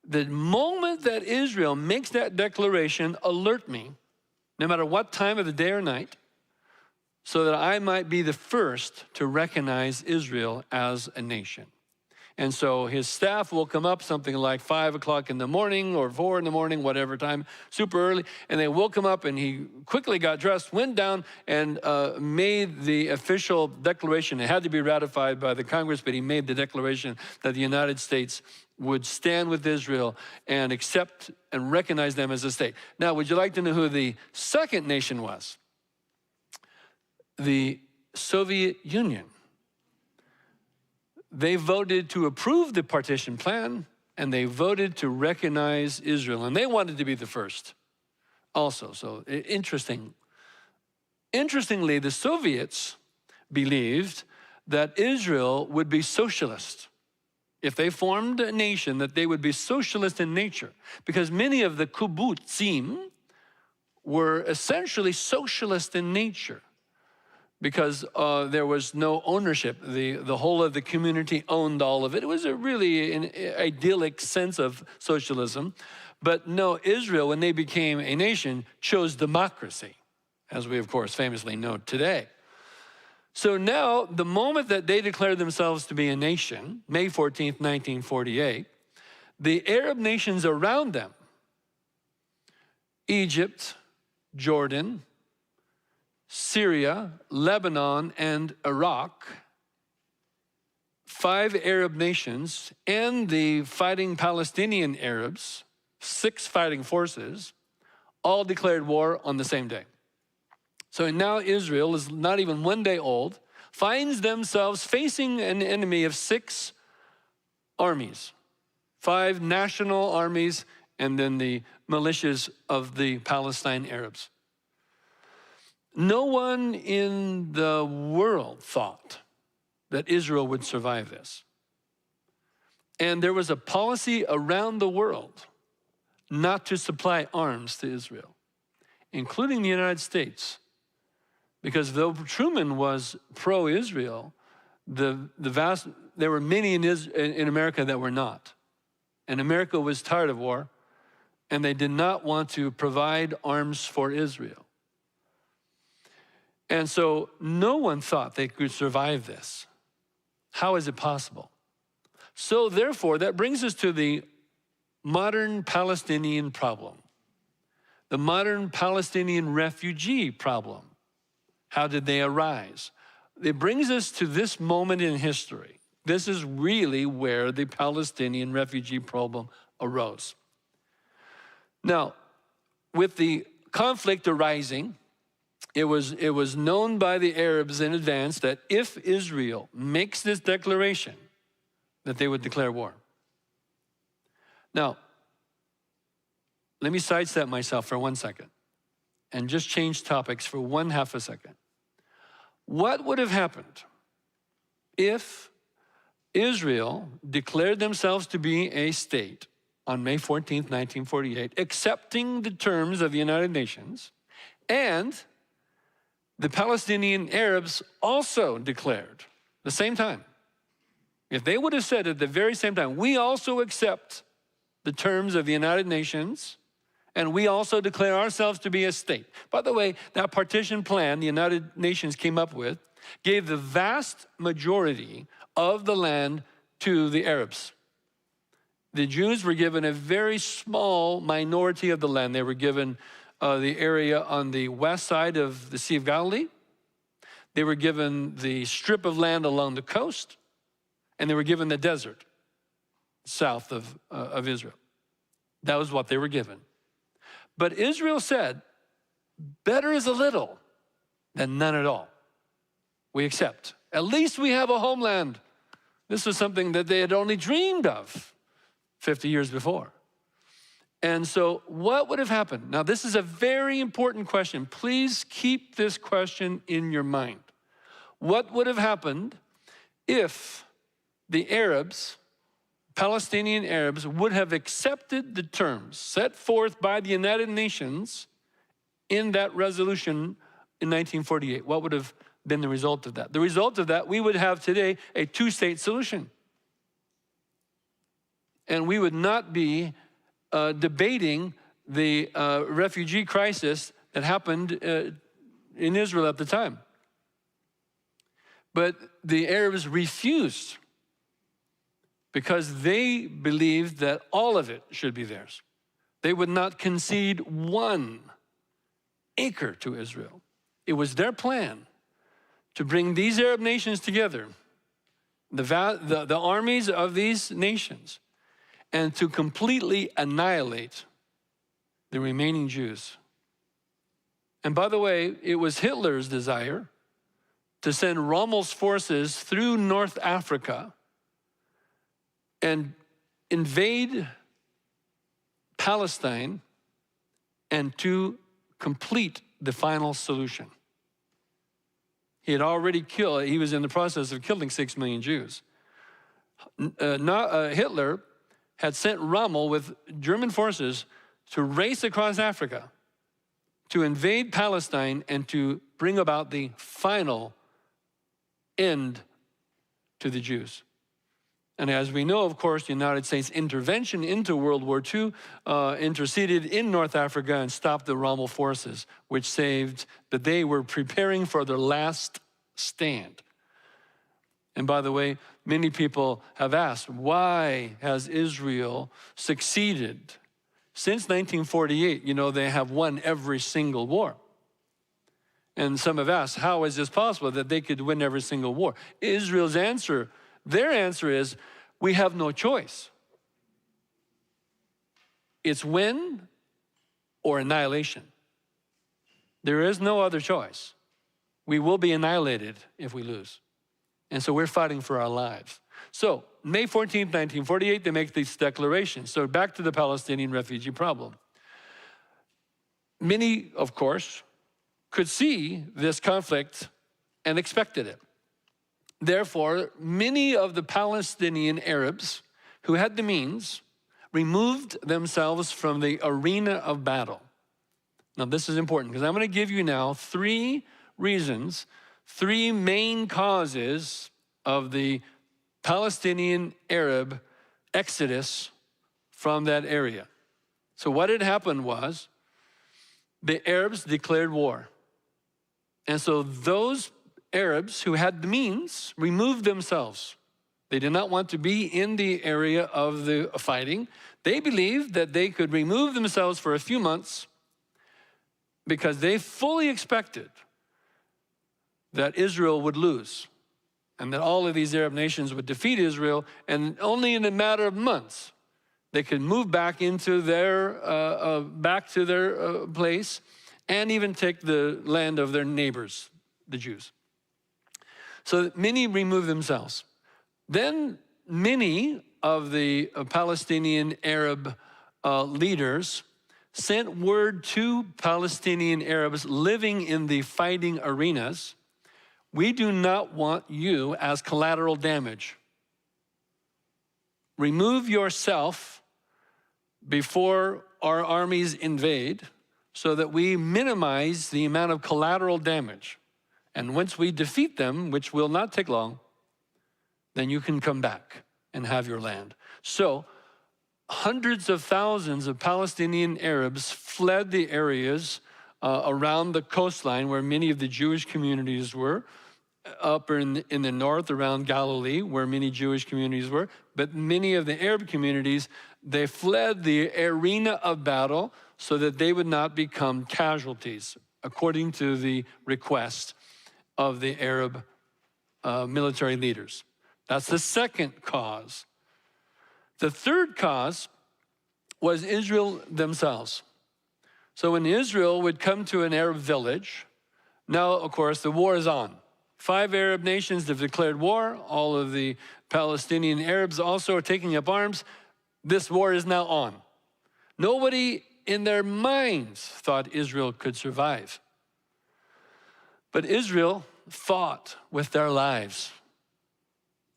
the moment that Israel makes that declaration, alert me, no matter what time of the day or night, so that I might be the first to recognize Israel as a nation. And so his staff will come up something like 5 o'clock in the morning or 4 in the morning, whatever time, super early. And they woke him up and he quickly got dressed, went down and made the official declaration. It had to be ratified by the Congress, but he made the declaration that the United States would stand with Israel and accept and recognize them as a state. Now, would you like to know who the second nation was? The Soviet Union. they voted to approve the partition plan, and they voted to recognize Israel. And they wanted to be the first also. So interesting. Interestingly, the Soviets believed that Israel would be socialist. If they formed a nation, that they would be socialist in nature. Because many of the kibbutzim were essentially socialist in nature. Because there was no ownership. The whole of the community owned all of it. It was a really an idyllic sense of socialism. But no, Israel, when they became a nation, chose democracy, as we, of course, famously know today. So now, the moment that they declared themselves to be a nation, May 14th, 1948, the Arab nations around them, Egypt, Jordan, Syria, Lebanon, and Iraq, 5 Arab nations, and the fighting Palestinian Arabs, 6 fighting forces, all declared war on the same day. So now Israel is not even 1 day old, finds themselves facing an enemy of 6 armies, 5 national armies, and then the militias of the Palestine Arabs. No one in the world thought that Israel would survive this. And there was a policy around the world not to supply arms to Israel, including the United States. Because though Truman was pro-Israel, there were many in America that were not. And America was tired of war, and they did not want to provide arms for Israel. And so no one thought they could survive this. How is it possible? So therefore, that brings us to the modern Palestinian problem, the modern Palestinian refugee problem. How did they arise? It brings us to this moment in history. This is really where the Palestinian refugee problem arose. Now, with the conflict arising, it was known by the Arabs in advance that if Israel makes this declaration, that they would declare war. Now, let me sidestep myself for 1 second and just change topics for 1/2 a second. What would have happened if Israel declared themselves to be a state on May 14th, 1948, accepting the terms of the United Nations, and the Palestinian Arabs also declared the same time? If they would have said at the very same time, we also accept the terms of the United Nations, and we also declare ourselves to be a state. By the way, that partition plan the United Nations came up with gave the vast majority of the land to the Arabs. The Jews were given a very small minority of the land. They were given the area on the west side of the Sea of Galilee. They were given the strip of land along the coast, and they were given the desert south of Israel. That was what they were given. But Israel said, better is a little than none at all. We accept. At least we have a homeland. This was something that they had only dreamed of 50 years before. And so what would have happened? Now, this is a very important question. Please keep this question in your mind. What would have happened if the Arabs, Palestinian Arabs, would have accepted the terms set forth by the United Nations in that resolution in 1948? What would have been the result of that? The result of that, we would have today a 2-state solution. And we would not be debating the refugee crisis that happened in Israel at the time. But the Arabs refused because they believed that all of it should be theirs. They would not concede 1 acre to Israel. It was their plan to bring these Arab nations together, the armies of these nations, and to completely annihilate the remaining Jews. And by the way, it was Hitler's desire to send Rommel's forces through North Africa and invade Palestine and to complete the final solution. He had already killed, he was in the process of killing 6 million Jews. Hitler had sent Rommel with German forces to race across Africa, to invade Palestine and to bring about the final end to the Jews. And as we know, of course, the United States intervention into World War II interceded in North Africa and stopped the Rommel forces, which saved that they were preparing for their last stand. And by the way, many people have asked, why has Israel succeeded? Since 1948, you know, they have won every single war. And some have asked, how is this possible that they could win every single war? Israel's answer, their answer is, we have no choice. It's win or annihilation. There is no other choice. We will be annihilated if we lose. And so we're fighting for our lives. So May 14th, 1948, they make these declarations. So back to the Palestinian refugee problem. Many, of course, could see this conflict and expected it. Therefore, many of the Palestinian Arabs who had the means removed themselves from the arena of battle. Now, this is important because I'm going to give you now 3 reasons, 3 main causes of the Palestinian Arab exodus from that area. So what had happened was the Arabs declared war. And so those Arabs who had the means removed themselves. They did not want to be in the area of the fighting. They believed that they could remove themselves for a few months because they fully expected that Israel would lose and that all of these Arab nations would defeat Israel, and only in a matter of months they could move back into their place and even take the land of their neighbors, the Jews. So many removed themselves. Then many of the Palestinian Arab leaders sent word to Palestinian Arabs living in the fighting arenas, we do not want you as collateral damage. Remove yourself before our armies invade so that we minimize the amount of collateral damage. And once we defeat them, which will not take long, then you can come back and have your land. So hundreds of thousands of Palestinian Arabs fled the areas around the coastline where many of the Jewish communities were, up in the north around Galilee where many Jewish communities were, but many of the Arab communities, they fled the arena of battle so that they would not become casualties, according to the request of the Arab military leaders. That's the second cause. The third cause was Israel themselves. So when Israel would come to an Arab village, now, of course, the war is on. 5 Arab nations have declared war. All of the Palestinian Arabs also are taking up arms. This war is now on. Nobody in their minds thought Israel could survive. But Israel fought with their lives,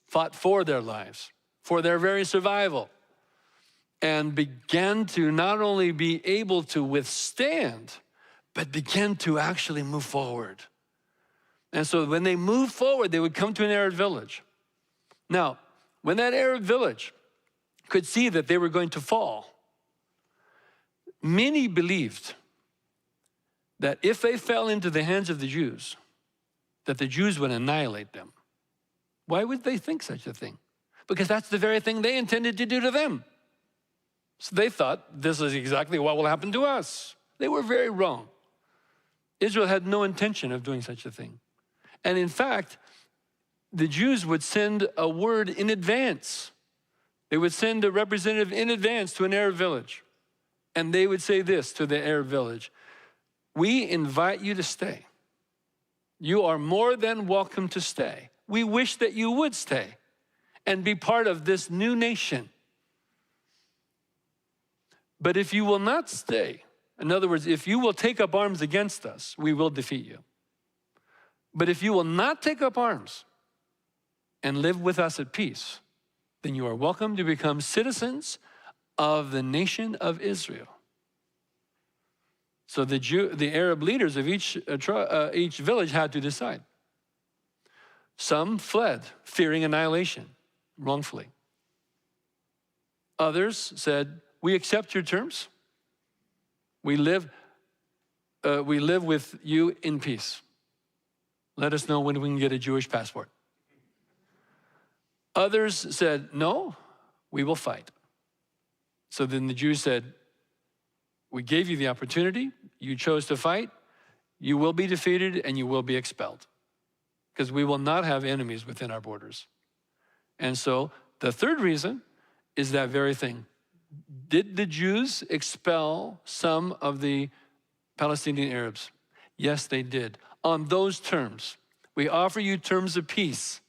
fought for their lives, for their very survival, and began to not only be able to withstand, but began to actually move forward. And so when they moved forward, they would come to an Arab village. Now, when that Arab village could see that they were going to fall, many believed that if they fell into the hands of the Jews, that the Jews would annihilate them. Why would they think such a thing? Because that's the very thing they intended to do to them. So they thought, this is exactly what will happen to us. They were very wrong. Israel had no intention of doing such a thing. And in fact, the Jews would send a word in advance. They would send a representative in advance to an Arab village. And they would say this to the Arab village: we invite you to stay. You are more than welcome to stay. We wish that you would stay. and be part of this new nation. But if you will not stay, in other words, if you will take up arms against us, we will defeat you. But if you will not take up arms and live with us at peace, then you are welcome to become citizens of the nation of Israel. So the Arab leaders of each village had to decide. Some fled, fearing annihilation, wrongfully. Others said, we accept your terms. We live with you in peace. Let us know when we can get a Jewish passport. Others said, no, we will fight. So then the Jews said, we gave you the opportunity, you chose to fight, you will be defeated and you will be expelled, because we will not have enemies within our borders. And so the third reason is that very thing. Did the Jews expel some of the Palestinian Arabs? Yes, they did. On those terms, we offer you terms of peace.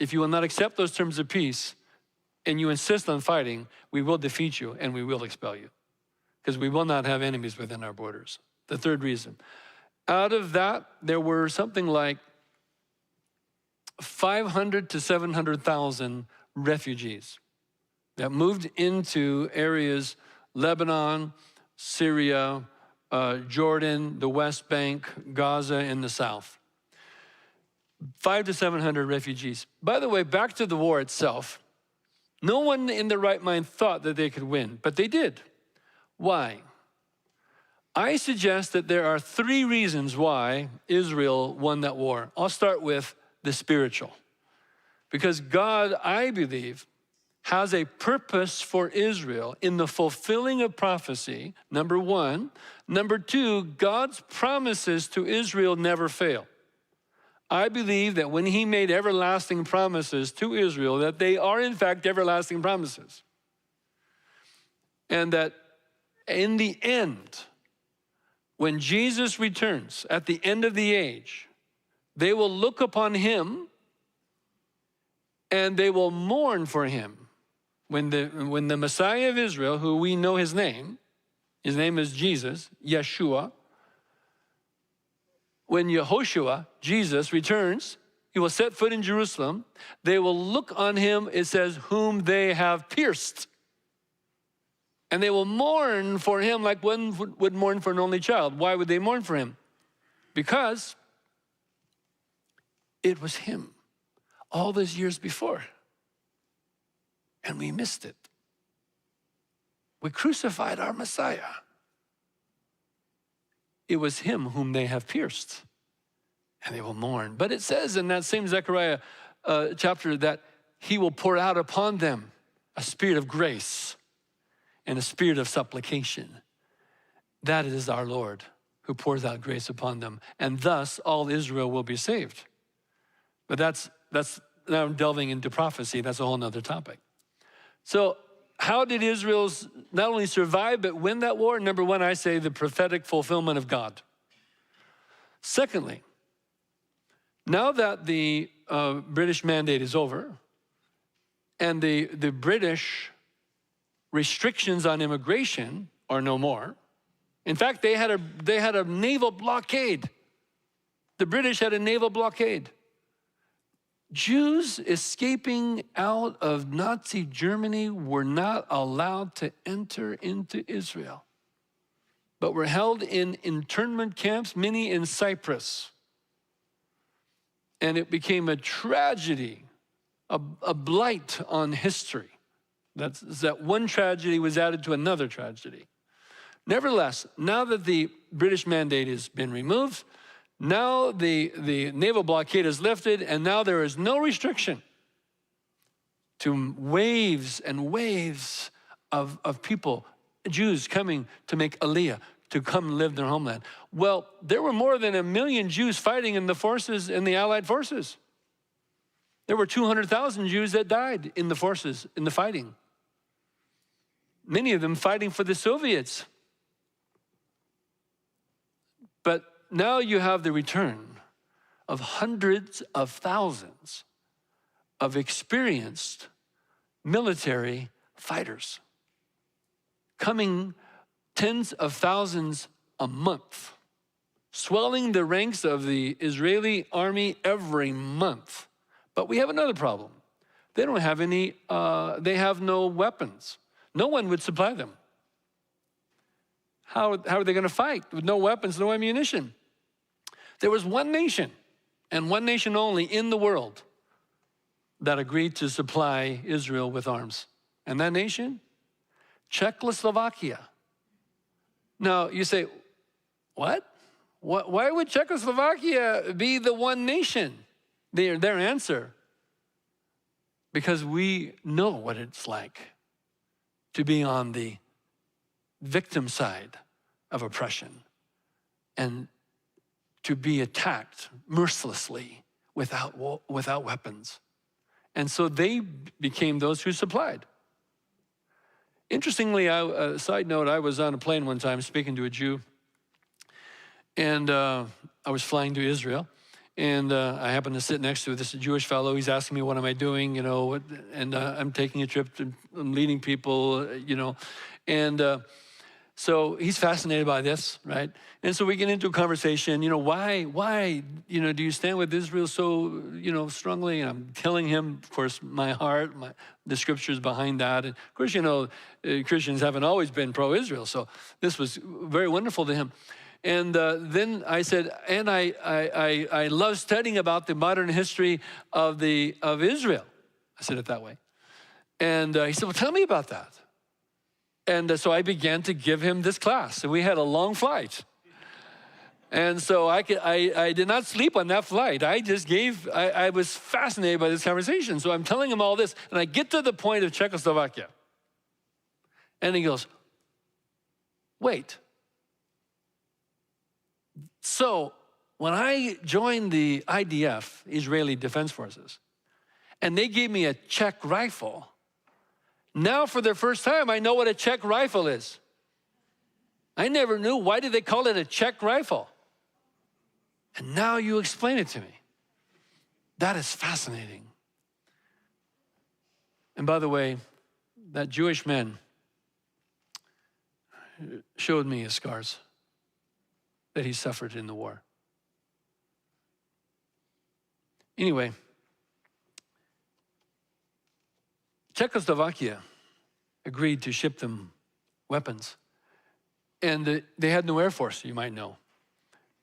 If you will not accept those terms of peace and you insist on fighting, we will defeat you and we will expel you, because we will not have enemies within our borders. The third reason. Out of that, there were something like 500 to 700,000 refugees that moved into areas, Lebanon, Syria, Jordan, the West Bank, Gaza, and the South. 500 to 700 refugees. By the way, back to the war itself, no one in their right mind thought that they could win, but they did. Why? I suggest that there are three reasons why Israel won that war. I'll start with the spiritual. Because God, I believe, has a purpose for Israel in the fulfilling of prophecy, number one. Number two, God's promises to Israel never fail. I believe that when he made everlasting promises to Israel, that they are in fact everlasting promises. And that in the end, when Jesus returns at the end of the age, they will look upon him and they will mourn for him. When the Messiah of Israel, who we know his name is Jesus, Yeshua. When Yehoshua, Jesus, returns, he will set foot in Jerusalem. They will look on him, it says, whom they have pierced. And they will mourn for him like one would mourn for an only child. Why would they mourn for him? Because it was him all those years before. And we missed it. We crucified our Messiah. It was him whom they have pierced, and they will mourn. But it says in that same Zechariah chapter that he will pour out upon them a spirit of grace and a spirit of supplication. That is our Lord, who pours out grace upon them, and thus all Israel will be saved. But that's now delving into prophecy. That's a whole nother topic. So how did Israel not only survive, but win that war? Number one, I say the prophetic fulfillment of God. Secondly, now that the British mandate is over and the British restrictions on immigration are no more. In fact, they had a naval blockade. The British had a naval blockade. Jews escaping out of Nazi Germany were not allowed to enter into Israel, but were held in internment camps, many in Cyprus. And it became a tragedy, a blight on history. That one tragedy was added to another tragedy. Nevertheless, now that the British mandate has been removed, now the naval blockade is lifted, and now there is no restriction to waves and waves of people, Jews coming to make Aliyah, to come live in their homeland. Well, there were more than 1 million Jews fighting in the forces, in the Allied forces. There were 200,000 Jews that died in the forces, in the fighting. Many of them fighting for the Soviets. But now you have the return of hundreds of thousands of experienced military fighters, coming tens of thousands a month, swelling the ranks of the Israeli army every month. But we have another problem. They don't have any, they have no weapons. No one would supply them. How are they going to fight with no weapons, no ammunition? There was one nation, and one nation only in the world, that agreed to supply Israel with arms. And that nation? Czechoslovakia. Now, you say, what? Why would Czechoslovakia be the one nation? Their answer, because we know what it's like to be on the victim side of oppression and to be attacked mercilessly without weapons. And so they became those who supplied. Interestingly, side note, I was on a plane one time speaking to a Jew, and I was flying to Israel, and I happened to sit next to this Jewish fellow. He's asking me, what am I doing, and I'm taking a trip, I'm leading people, and so he's fascinated by this, right? And so we get into a conversation, why, do you stand with Israel so, strongly? And I'm telling him, of course, my heart, the scriptures behind that. And of course, Christians haven't always been pro-Israel, so this was very wonderful to him. And then I said, and I love studying about the modern history of Israel. I said it that way. And he said, well, tell me about that. And so I began to give him this class, and we had a long flight. And so I did not sleep on that flight. I was fascinated by this conversation. So I'm telling him all this, and I get to the point of Czechoslovakia. And he goes, wait. So when I joined the IDF, Israeli Defense Forces, and they gave me a Czech rifle, now for the first time, I know what a Czech rifle is. I never knew. Why did they call it a Czech rifle? And now you explain it to me. That is fascinating. And by the way, that Jewish man showed me his scars that he suffered in the war. Anyway, Czechoslovakia agreed to ship them weapons. And they had no air force, you might know.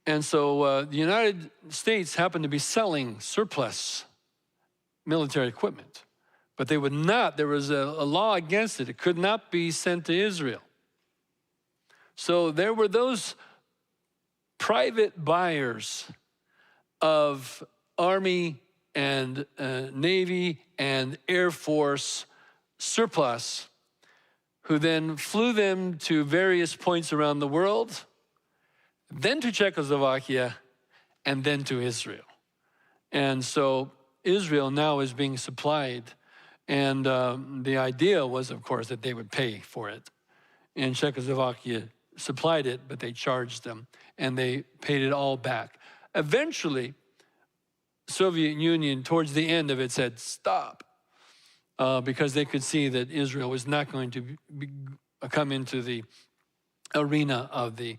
And so the United States happened to be selling surplus military equipment. But they would not, there was a law against it. It could not be sent to Israel. So there were those private buyers of Army and Navy and Air Force surplus, who then flew them to various points around the world, then to Czechoslovakia, and then to Israel. And so Israel now is being supplied, and the idea was, of course, that they would pay for it. And Czechoslovakia supplied it, but they charged them, and they paid it all back. Eventually, Soviet Union, towards the end of it, said, stop, because they could see that Israel was not going to come into the arena of the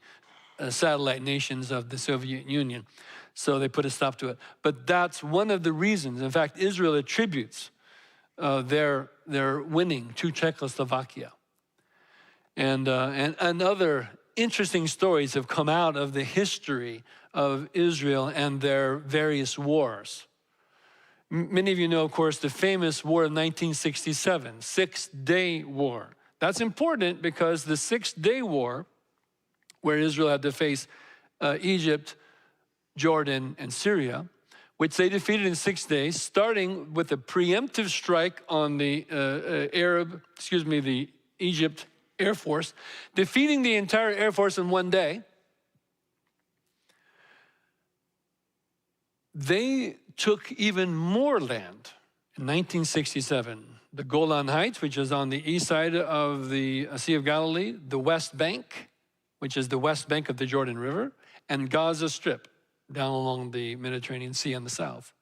satellite nations of the Soviet Union. So they put a stop to it. But that's one of the reasons. In fact, Israel attributes their winning to Czechoslovakia. And other interesting stories have come out of the history of Israel and their various wars. Many of you know, of course, the famous war of 1967, Six-Day War. That's important because the Six-Day War, where Israel had to face Egypt, Jordan, and Syria, which they defeated in 6 days, starting with a preemptive strike on the the Egypt Air Force, defeating the entire Air Force in 1 day. They took even more land in 1967. The Golan Heights, which is on the east side of the Sea of Galilee, the West Bank, which is the west bank of the Jordan River, and Gaza Strip, down along the Mediterranean Sea on the south.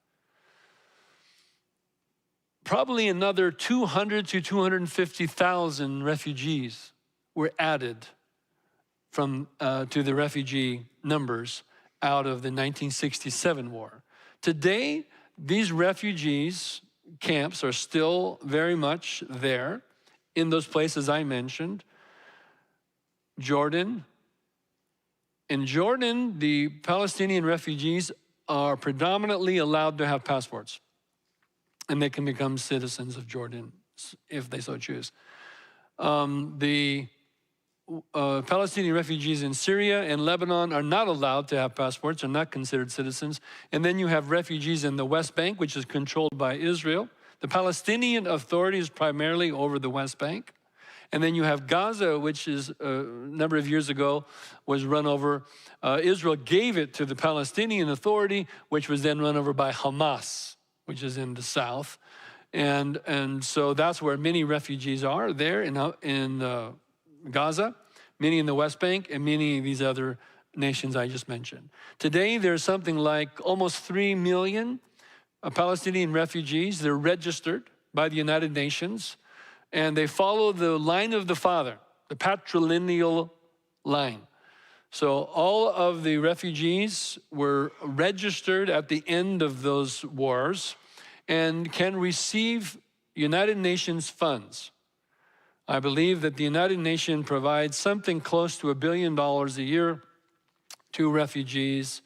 probably another 200 to 250,000 refugees were added to the refugee numbers out of the 1967 war. Today, these refugees camps are still very much there in those places I mentioned. Jordan. In Jordan, the Palestinian refugees are predominantly allowed to have passports, and they can become citizens of Jordan if they so choose. The Palestinian refugees in Syria and Lebanon are not allowed to have passports, are not considered citizens. And then you have refugees in the West Bank, which is controlled by Israel. The Palestinian Authority is primarily over the West Bank. And then you have Gaza, which is a number of years ago was run over. Israel gave it to the Palestinian Authority, which was then run over by Hamas, which is in the south. And so that's where many refugees are there in Gaza, many in the West Bank, and many of these other nations I just mentioned. Today, there's something like almost 3 million Palestinian refugees. They're registered by the United Nations, and they follow the line of the Father, the patrilineal line. So all of the refugees were registered at the end of those wars and can receive United Nations funds. I believe that the United Nations provides something close to $1 billion a year to refugees,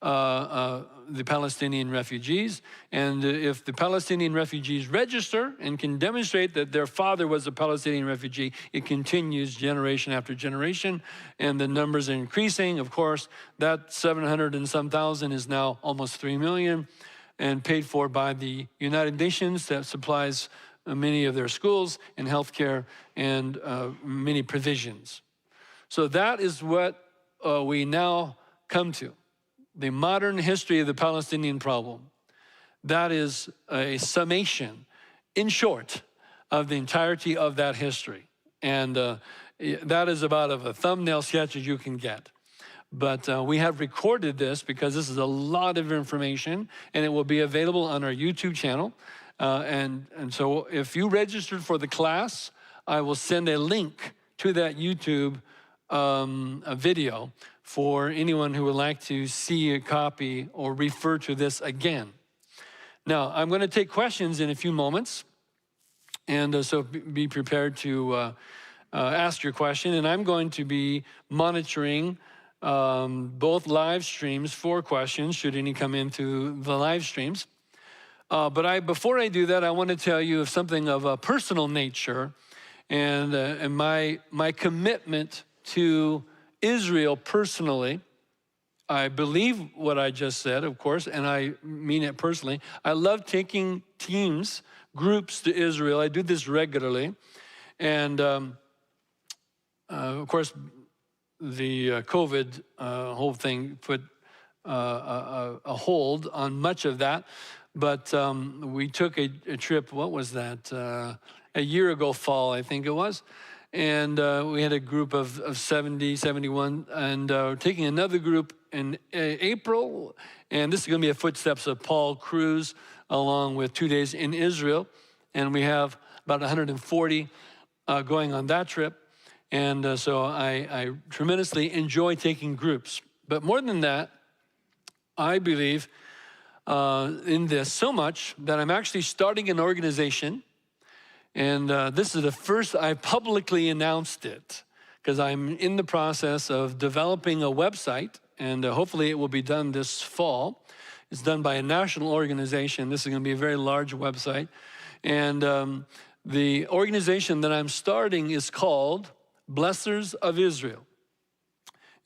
the Palestinian refugees. And if the Palestinian refugees register and can demonstrate that their father was a Palestinian refugee, it continues generation after generation, and the numbers are increasing. Of course, that 700 and some thousand is now almost 3 million, and paid for by the United Nations that supplies many of their schools and healthcare and many provisions. So that is what we now come to, the modern history of the Palestinian problem. That is a summation, in short, of the entirety of that history. And that is about a thumbnail sketch as you can get. But we have recorded this because this is a lot of information, and it will be available on our YouTube channel. And so if you registered for the class, I will send a link to that YouTube a video for anyone who would like to see a copy or refer to this again. Now, I'm going to take questions in a few moments, and so be prepared to ask your question. And I'm going to be monitoring both live streams for questions, should any come into the live streams. But before I do that, I want to tell you of something of a personal nature and my commitment to Israel personally. I believe what I just said, of course, and I mean it personally. I love taking teams, groups to Israel. I do this regularly. And of course, the COVID whole thing put a hold on much of that. But we took a trip, what was that? A year ago fall, I think it was. And we had a group of 70, 71, and taking another group in April. And this is going to be a footsteps of Paul Cruz, along with 2 days in Israel. And we have about 140 going on that trip. And so I tremendously enjoy taking groups. But more than that, I believe in this so much that I'm actually starting an organization. And this is the first I publicly announced it, because I'm in the process of developing a website, and hopefully it will be done this fall. It's done by a national organization. This is going to be a very large website. And the organization that I'm starting is called Blessers of Israel.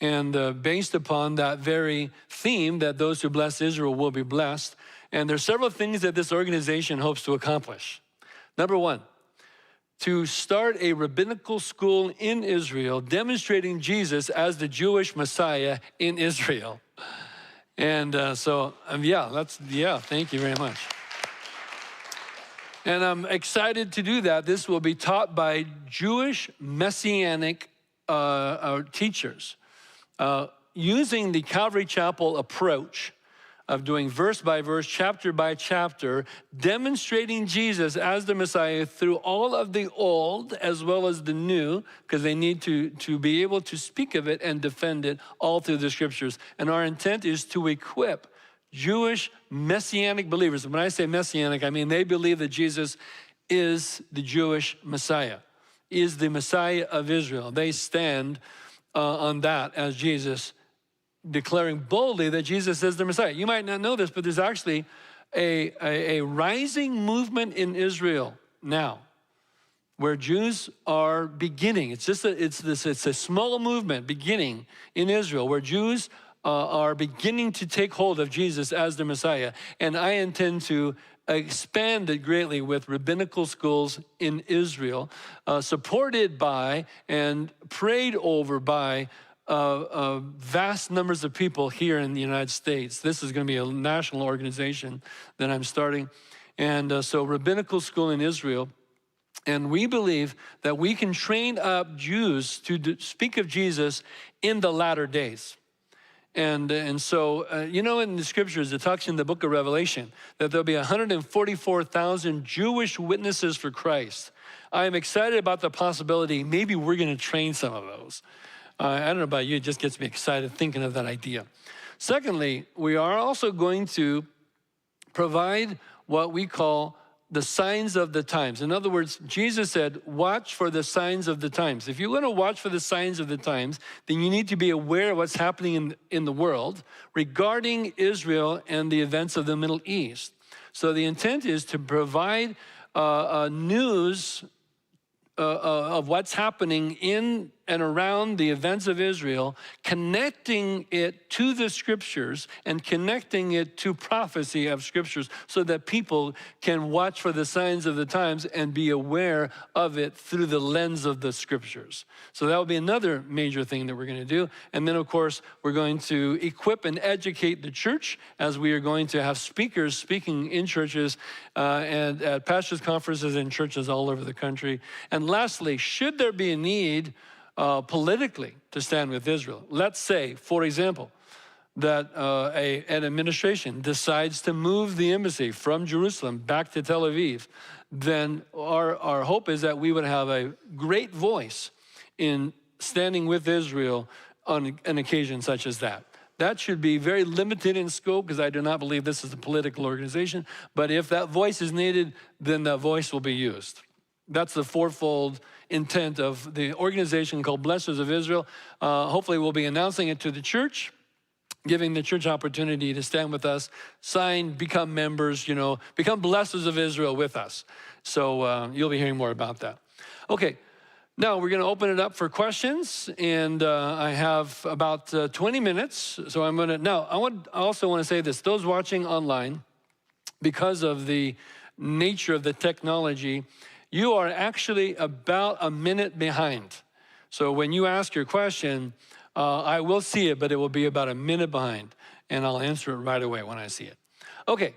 And based upon that very theme, that those who bless Israel will be blessed. And there's several things that this organization hopes to accomplish. Number one, to start a rabbinical school in Israel demonstrating Jesus as the Jewish Messiah in Israel. And thank you very much. And I'm excited to do that. This will be taught by Jewish Messianic teachers using the Calvary Chapel approach of doing verse by verse, chapter by chapter, demonstrating Jesus as the Messiah through all of the old as well as the new, because they need to be able to speak of it and defend it all through the scriptures. And our intent is to equip Jewish messianic believers. When I say messianic, I mean they believe that Jesus is the Jewish Messiah, is the Messiah of Israel. They stand on that as Jesus, declaring boldly that Jesus is the Messiah. You might not know this, but there's actually a rising movement in Israel now, where Jews are beginning. It's a small movement beginning in Israel, where Jews are beginning to take hold of Jesus as the Messiah. And I intend to expand it greatly with rabbinical schools in Israel, supported by and prayed over by vast numbers of people here in the United States. This is going to be a national organization that I'm starting. And so rabbinical school in Israel. And we believe that we can train up Jews to speak of Jesus in the latter days. And so, you know, in the scriptures, it talks in the book of Revelation that there'll be 144,000 Jewish witnesses for Christ. I'm excited about the possibility, maybe we're going to train some of those. I don't know about you, it just gets me excited thinking of that idea. Secondly, we are also going to provide what we call the signs of the times. In other words, Jesus said, watch for the signs of the times. If you want to watch for the signs of the times, then you need to be aware of what's happening in the world regarding Israel and the events of the Middle East. So the intent is to provide news of what's happening in and around the events of Israel, connecting it to the scriptures and connecting it to prophecy of scriptures so that people can watch for the signs of the times and be aware of it through the lens of the scriptures. So that will be another major thing that we're going to do. And then, of course, we're going to equip and educate the church as we are going to have speakers speaking in churches and at pastors' conferences in churches all over the country. And lastly, should there be a need politically to stand with Israel. Let's say, for example, that an administration decides to move the embassy from Jerusalem back to Tel Aviv, then our hope is that we would have a great voice in standing with Israel on an occasion such as that. That should be very limited in scope because I do not believe this is a political organization, but if that voice is needed, then that voice will be used. That's the fourfold intent of the organization called Blessers of Israel. Hopefully we'll be announcing it to the church, giving the church opportunity to stand with us, sign, become members, become Blessers of Israel with us. So you'll be hearing more about that. Okay, now we're going to open it up for questions, and I have about 20 minutes. So I'm going to, now I also want to say this, those watching online, because of the nature of the technology, you are actually about a minute behind. So when you ask your question, I will see it, but it will be about a minute behind, and I'll answer it right away when I see it. Okay.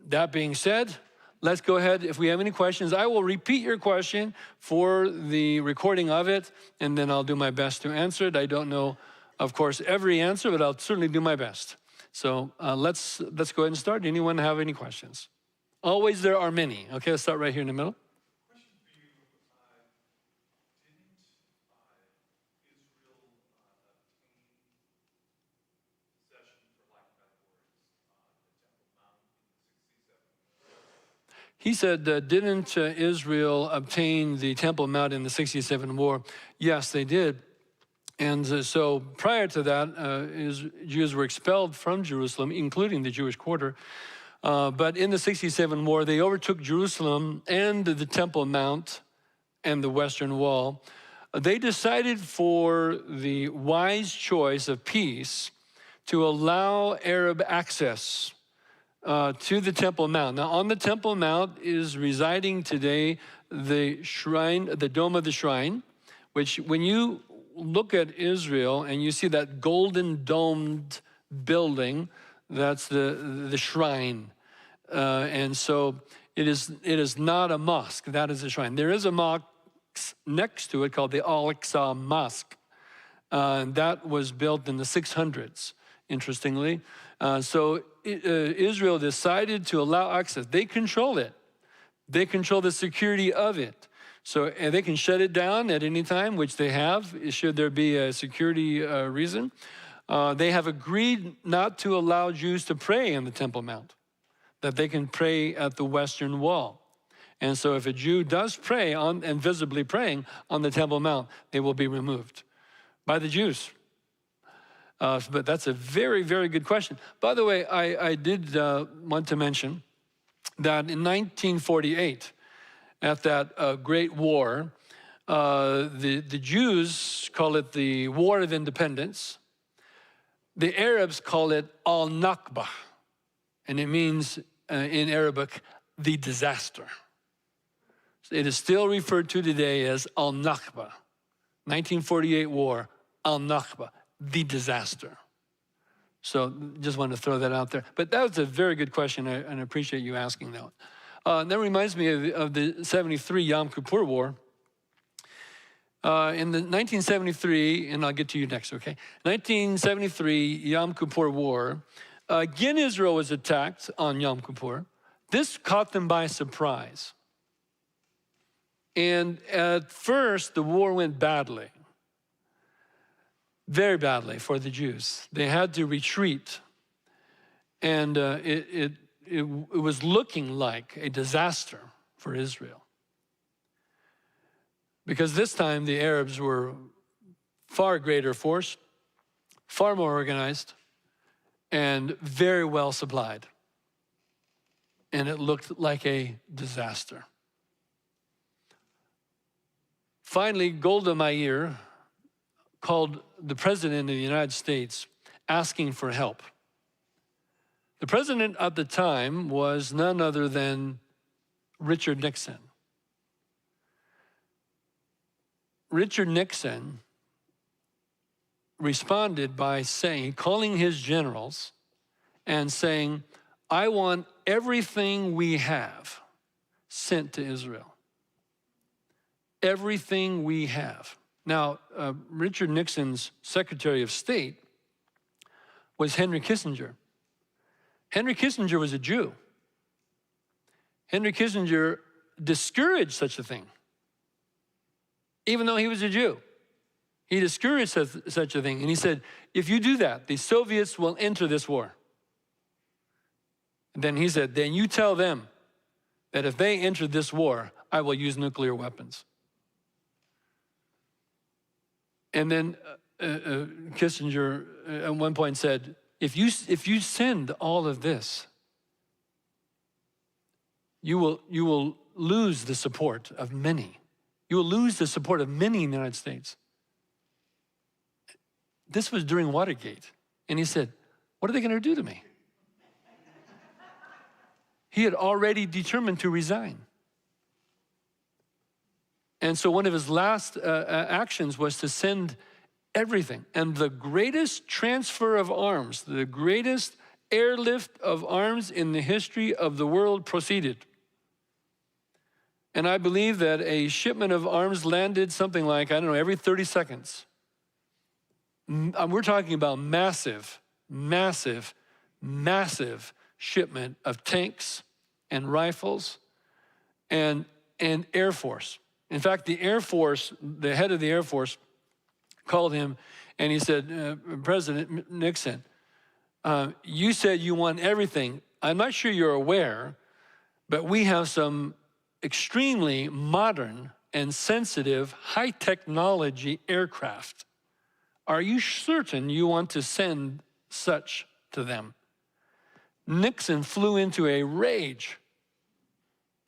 That being said, let's go ahead. If we have any questions, I will repeat your question for the recording of it, and then I'll do my best to answer it. I don't know, of course, every answer, but I'll certainly do my best. So let's go ahead and start. Anyone have any questions? Always there are many. Okay, let's start right here in the middle. Question for you. Didn't Israel obtain possession, for lack of better words, the Temple Mount in the 67? He said, didn't Israel obtain the Temple Mount in the 67 war? Yes, they did. And so prior to that, Jews were expelled from Jerusalem, including the Jewish quarter. But in the 67 war, they overtook Jerusalem and the Temple Mount and the Western Wall. They decided for the wise choice of peace to allow Arab access to the Temple Mount. Now, on the Temple Mount is residing today the shrine, the Dome of the Shrine, which when you look at Israel and you see that golden domed building, that's the shrine. And so it is not a mosque, that is a shrine. There is a mosque next to it called the Al-Aqsa Mosque. That was built in the 600s. interestingly. So Israel decided to allow access. They control it. They control the security of it. So and they can shut it down at any time, which they have, should there be a security reason. They have agreed not to allow Jews to pray in the Temple Mount, that they can pray at the Western Wall. And so if a Jew does pray and visibly praying on the Temple Mount, they will be removed by the Jews. But that's a very, very good question. By the way, I did want to mention that in 1948, at that Great War, the Jews call it the War of Independence. The Arabs call it al-Nakba, and it means in Arabic, the disaster. It is still referred to today as al-Nakba. 1948 war, al-Nakba, the disaster. So just wanted to throw that out there. But that was a very good question, and I appreciate you asking that. That reminds me of the 73 Yom Kippur War. In the 1973, and I'll get to you next, okay? 1973 Yom Kippur War, again Israel was attacked on Yom Kippur. This caught them by surprise. And at first, the war went badly. Very badly for the Jews. They had to retreat. And it was looking like a disaster for Israel. Because this time the Arabs were far greater force, far more organized, and very well supplied. And it looked like a disaster. Finally, Golda Meir called the president of the United States asking for help. The president at the time was none other than Richard Nixon. Richard Nixon responded by calling his generals and saying, I want everything we have sent to Israel. Everything we have. Now, Richard Nixon's Secretary of State was Henry Kissinger. Henry Kissinger was a Jew. Henry Kissinger discouraged such a thing, even though he was a Jew. He discouraged such a thing, and he said, if you do that, the Soviets will enter this war. And then he said, then you tell them that if they enter this war, I will use nuclear weapons. And then Kissinger at one point said, if you send all of this, you will lose the support of many. You will lose the support of many in the United States. This was during Watergate. And he said, what are they going to do to me? He had already determined to resign. And so one of his last actions was to send everything. And the greatest transfer of arms, the greatest airlift of arms in the history of the world proceeded. And I believe that a shipment of arms landed something like, I don't know, every 30 seconds. We're talking about massive, massive, massive shipment of tanks and rifles and Air Force. In fact, the Air Force, the head of the Air Force called him and he said, President Nixon, you said you want everything. I'm not sure you're aware, but we have some extremely modern and sensitive high technology aircraft. Are you certain you want to send such to them? Nixon flew into a rage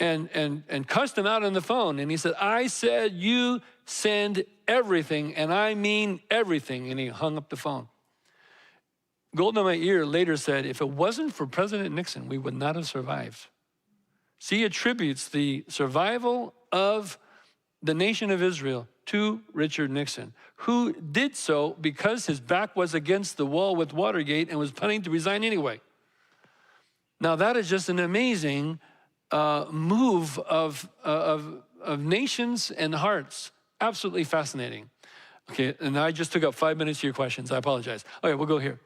and cussed him out on the phone. And he said, I said you send everything, and I mean everything. And he hung up the phone. Golda Meir later said, if it wasn't for President Nixon, we would not have survived. She attributes the survival of the nation of Israel to Richard Nixon, who did so because his back was against the wall with Watergate and was planning to resign anyway. Now that is just an amazing move of nations and hearts. Absolutely fascinating. Okay, and I just took up 5 minutes of your questions. I apologize. Okay, we'll go here.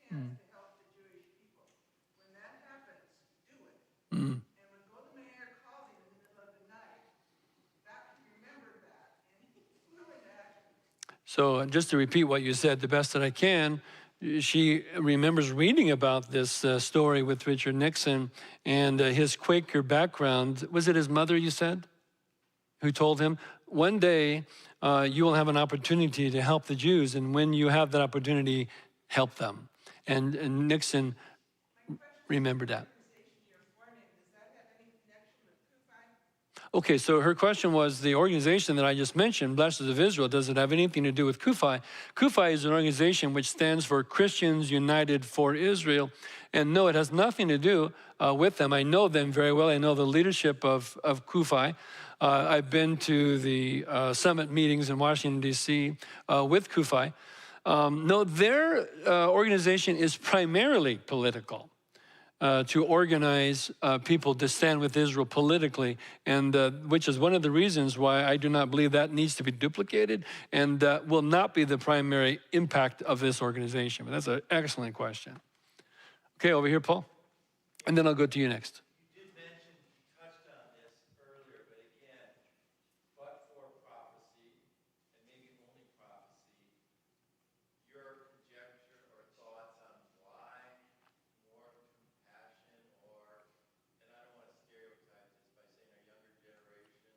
hands to help the Jewish people. When that happens, do it. And when Golda calls him in the middle of the night, he remembered that, and he flew into action. So just to repeat what you said the best that I can, she remembers reading about this story with Richard Nixon and his Quaker background. Was it his mother, you said, who told him, one day you will have an opportunity to help the Jews, and when you have that opportunity, help them. And Nixon remembered that. Okay, so her question was, the organization that I just mentioned, Blessers of Israel, does it have anything to do with CUFI? CUFI is an organization which stands for Christians United for Israel. And no, it has nothing to do with them. I know them very well. I know the leadership of CUFI. I've been to the summit meetings in Washington, D.C. With CUFI. No, their organization is primarily political. To organize people to stand with Israel politically, and which is one of the reasons why I do not believe that needs to be duplicated and will not be the primary impact of this organization. But that's an excellent question. Okay, over here, Paul. And then I'll go to you next. You did mention, you touched on this earlier, but again, but for prophecy, and maybe only prophecy, your conjecture or thoughts on why more compassion, or, and I don't want to stereotype this by saying a younger generation,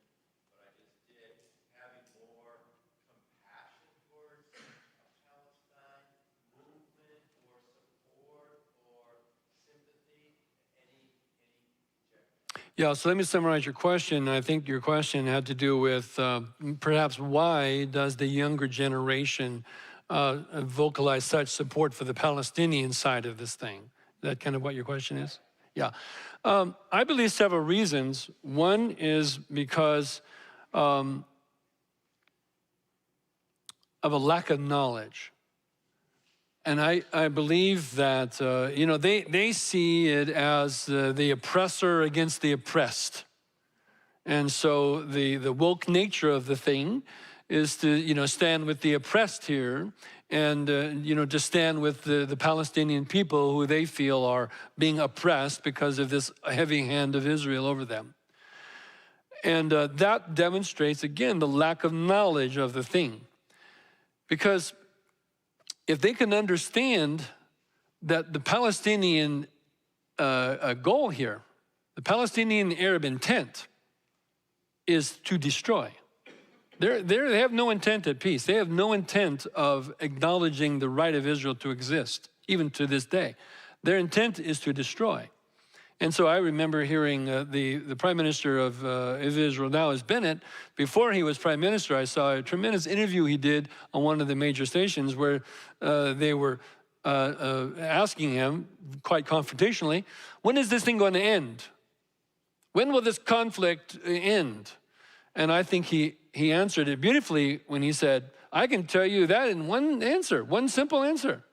but I just did, having more compassion towards a Palestine movement or support or sympathy, any conjecture? Yeah, so let me summarize your question. I think your question had to do with perhaps why does the younger generation vocalize such support for the Palestinian side of this thing? Is that kind of what your question is? Yeah. I believe several reasons. One is because of a lack of knowledge. And I believe that, they see it as the oppressor against the oppressed. And so the woke nature of the thing is to, stand with the oppressed here and, to stand with the Palestinian people who they feel are being oppressed because of this heavy hand of Israel over them. And that demonstrates, again, the lack of knowledge of the thing. Because if they can understand that the Palestinian goal here, the Palestinian Arab intent, is to destroy. They have no intent at peace. They have no intent of acknowledging the right of Israel to exist, even to this day. Their intent is to destroy. And so I remember hearing the Prime Minister of Israel now is Bennett. Before he was Prime Minister, I saw a tremendous interview he did on one of the major stations where they were asking him, quite confrontationally, when is this thing going to end? When will this conflict end? And I think he answered it beautifully when he said, I can tell you that in one answer, one simple answer.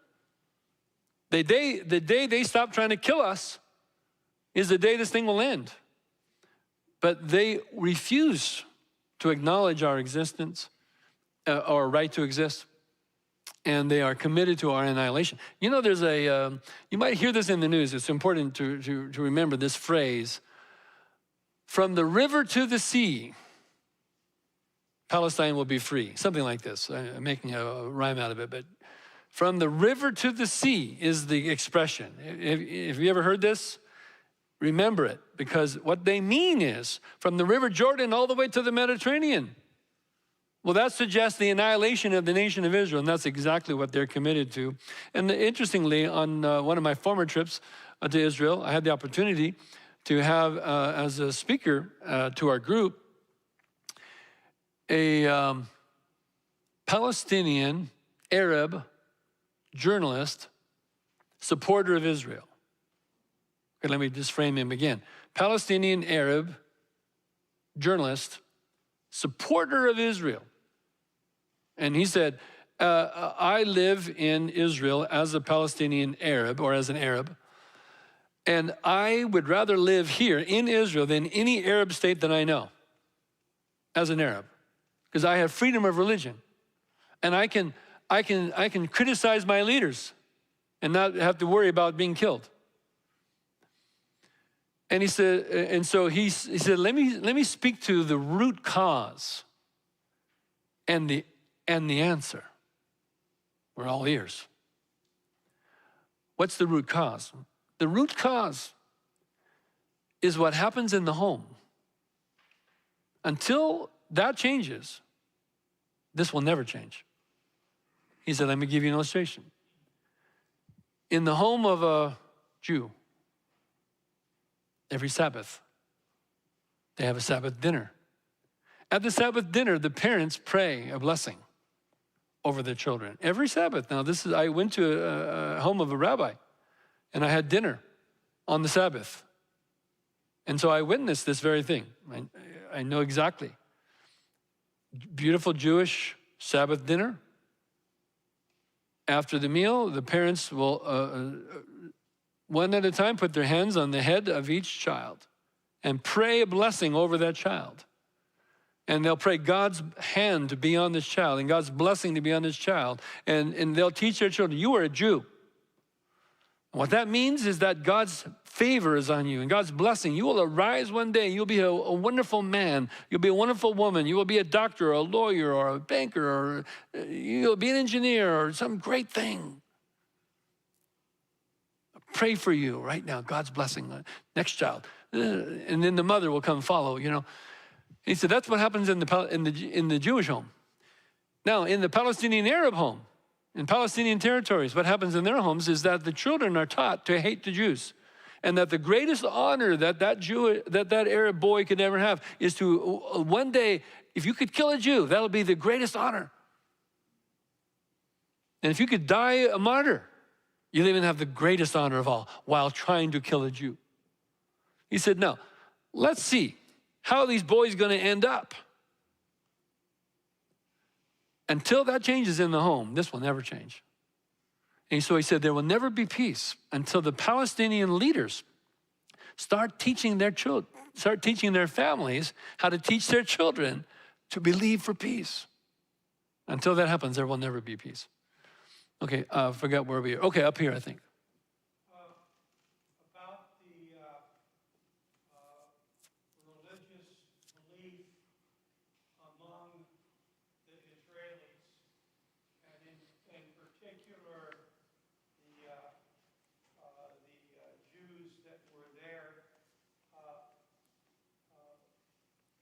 The day they stop trying to kill us is the day this thing will end. But they refuse to acknowledge our existence, our right to exist, and they are committed to our annihilation. There's you might hear this in the news. It's important to remember this phrase, from the river to the sea, Palestine will be free. Something like this. I'm making a rhyme out of it, but from the river to the sea is the expression. Have you ever heard this? Remember it, because what they mean is from the River Jordan all the way to the Mediterranean. Well, that suggests the annihilation of the nation of Israel, and that's exactly what they're committed to. And interestingly, on one of my former trips to Israel, I had the opportunity to have, as a speaker to our group, a Palestinian Arab journalist, supporter of Israel. Okay, let me just frame him again. Palestinian Arab journalist, supporter of Israel. And he said, I live in Israel as a Palestinian Arab, or as an Arab, and I would rather live here in Israel than any Arab state that I know as an Arab, because I have freedom of religion. And I can criticize my leaders. and not have to worry about being killed. And he said, and so he said, let me speak to the root cause and the answer. We're all ears. What's the root cause? The root cause is what happens in the home. Until that changes, this will never change. He said, let me give you an illustration. In the home of a Jew, every Sabbath, they have a Sabbath dinner. At the Sabbath dinner, the parents pray a blessing over their children. Every Sabbath. Now, I went to a home of a rabbi, and I had dinner on the Sabbath. And so I witnessed this very thing. I know exactly. Beautiful Jewish Sabbath dinner. After the meal, the parents will, one at a time, put their hands on the head of each child and pray a blessing over that child. And they'll pray God's hand to be on this child and God's blessing to be on this child. And they'll teach their children, you are a Jew. And what that means is that God's favor is on you and God's blessing. You will arise one day. You'll be a wonderful man. You'll be a wonderful woman. You will be a doctor or a lawyer or a banker or you'll be an engineer or some great thing. Pray for you right now. God's blessing. Next child. And then the mother will come follow, you know. He said, that's what happens in the Jewish home. Now, in the Palestinian Arab home, in Palestinian territories, what happens in their homes is that the children are taught to hate the Jews. And that the greatest honor that Arab boy could ever have is to one day, if you could kill a Jew, that'll be the greatest honor. And if you could die a martyr, you'll even have the greatest honor of all while trying to kill a Jew. He said, no, let's see. How are these boys going to end up? Until that changes in the home, this will never change. And so he said, there will never be peace until the Palestinian leaders start teaching their children, start teaching their families how to teach their children to believe for peace. Until that happens, there will never be peace. Okay, I forgot where we are. Okay, up here, I think. About the religious belief among the Israelis, and in particular the Jews that were there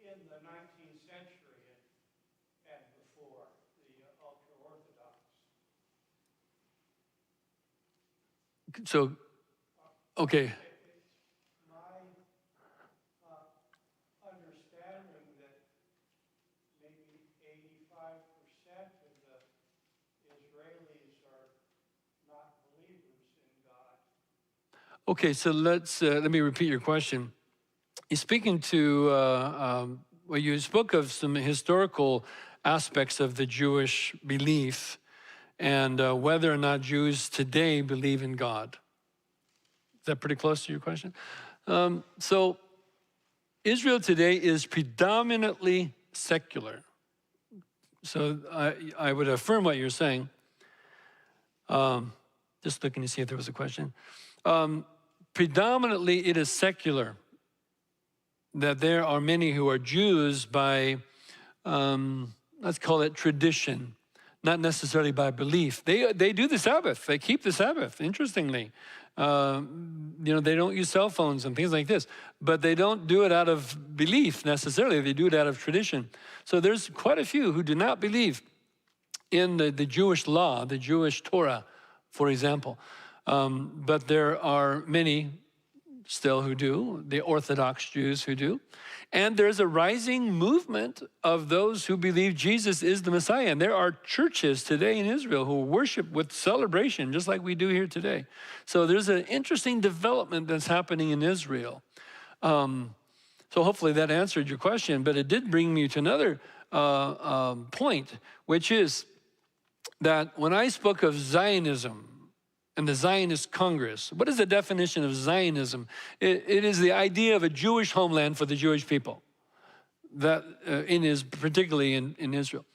in the 19th century and before, the ultra-Orthodox. So, okay. My understanding that maybe 85% of the Israelis are not believers in God. Okay, so let me repeat your question. You're speaking to, well, you spoke of some historical aspects of the Jewish belief and whether or not Jews today believe in God. Is that pretty close to your question? So Israel today is predominantly secular. So I would affirm what you're saying. Just looking to see if there was a question. Predominantly it is secular. That there are many who are Jews by, let's call it tradition. Not necessarily by belief. They do the Sabbath. They keep the Sabbath, interestingly. They don't use cell phones and things like this. But they don't do it out of belief necessarily. They do it out of tradition. So there's quite a few who do not believe in the Jewish law, the Jewish Torah, for example. But there are many still who do, the Orthodox Jews who do. And there's a rising movement of those who believe Jesus is the Messiah. And there are churches today in Israel who worship with celebration, just like we do here today. So there's an interesting development that's happening in Israel. So hopefully that answered your question, but it did bring me to another point, which is that when I spoke of Zionism, and the Zionist Congress. What is the definition of Zionism? It is the idea of a Jewish homeland for the Jewish people, that particularly in Israel.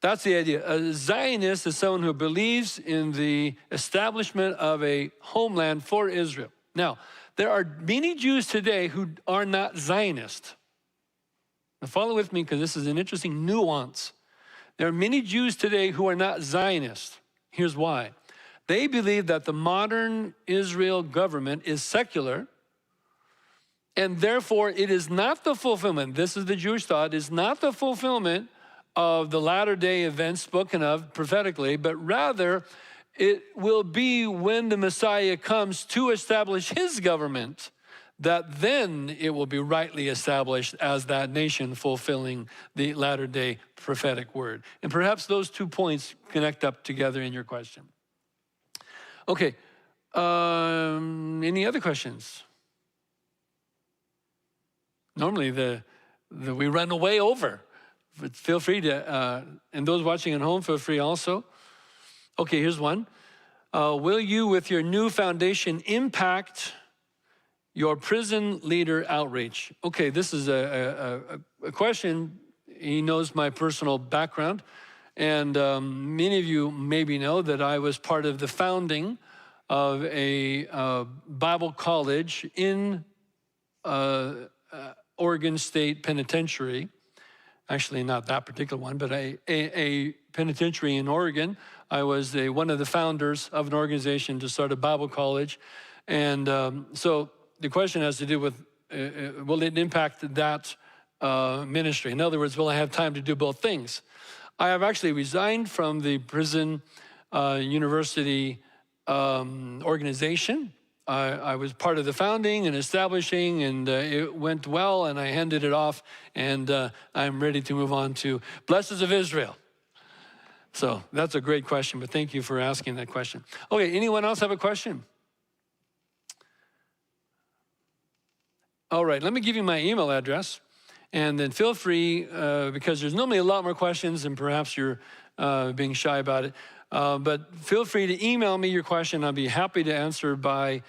That's the idea. A Zionist is someone who believes in the establishment of a homeland for Israel. Now, there are many Jews today who are not Zionist. Now follow with me because this is an interesting nuance. There are many Jews today who are not Zionist. Here's why. They believe that the modern Israel government is secular, and therefore it is not the fulfillment, this is the Jewish thought, is not the fulfillment of the latter-day events spoken of prophetically, but rather it will be when the Messiah comes to establish his government that then it will be rightly established as that nation fulfilling the latter-day prophetic word. And perhaps those 2 points connect up together in your question. Okay, any other questions? Normally we run way over. But feel free to, and those watching at home, feel free also. Okay, here's one. Will you, with your new foundation, impact your prison leader outreach? Okay, this is a question. He knows my personal background. And many of you maybe know that I was part of the founding of a Bible college in Oregon State Penitentiary. Actually, not that particular one, but a penitentiary in Oregon. I was one of the founders of an organization to start a Bible college. And so the question has to do with, will it impact that ministry? In other words, will I have time to do both things? I have actually resigned from the prison university organization. I was part of the founding and establishing, and it went well, and I handed it off, and I'm ready to move on to Blessings of Israel. So that's a great question, but thank you for asking that question. Okay, anyone else have a question? All right, let me give you my email address, and then feel free, because there's normally a lot more questions, and perhaps you're being shy about it. But feel free to email me your question. I'll be happy to answer by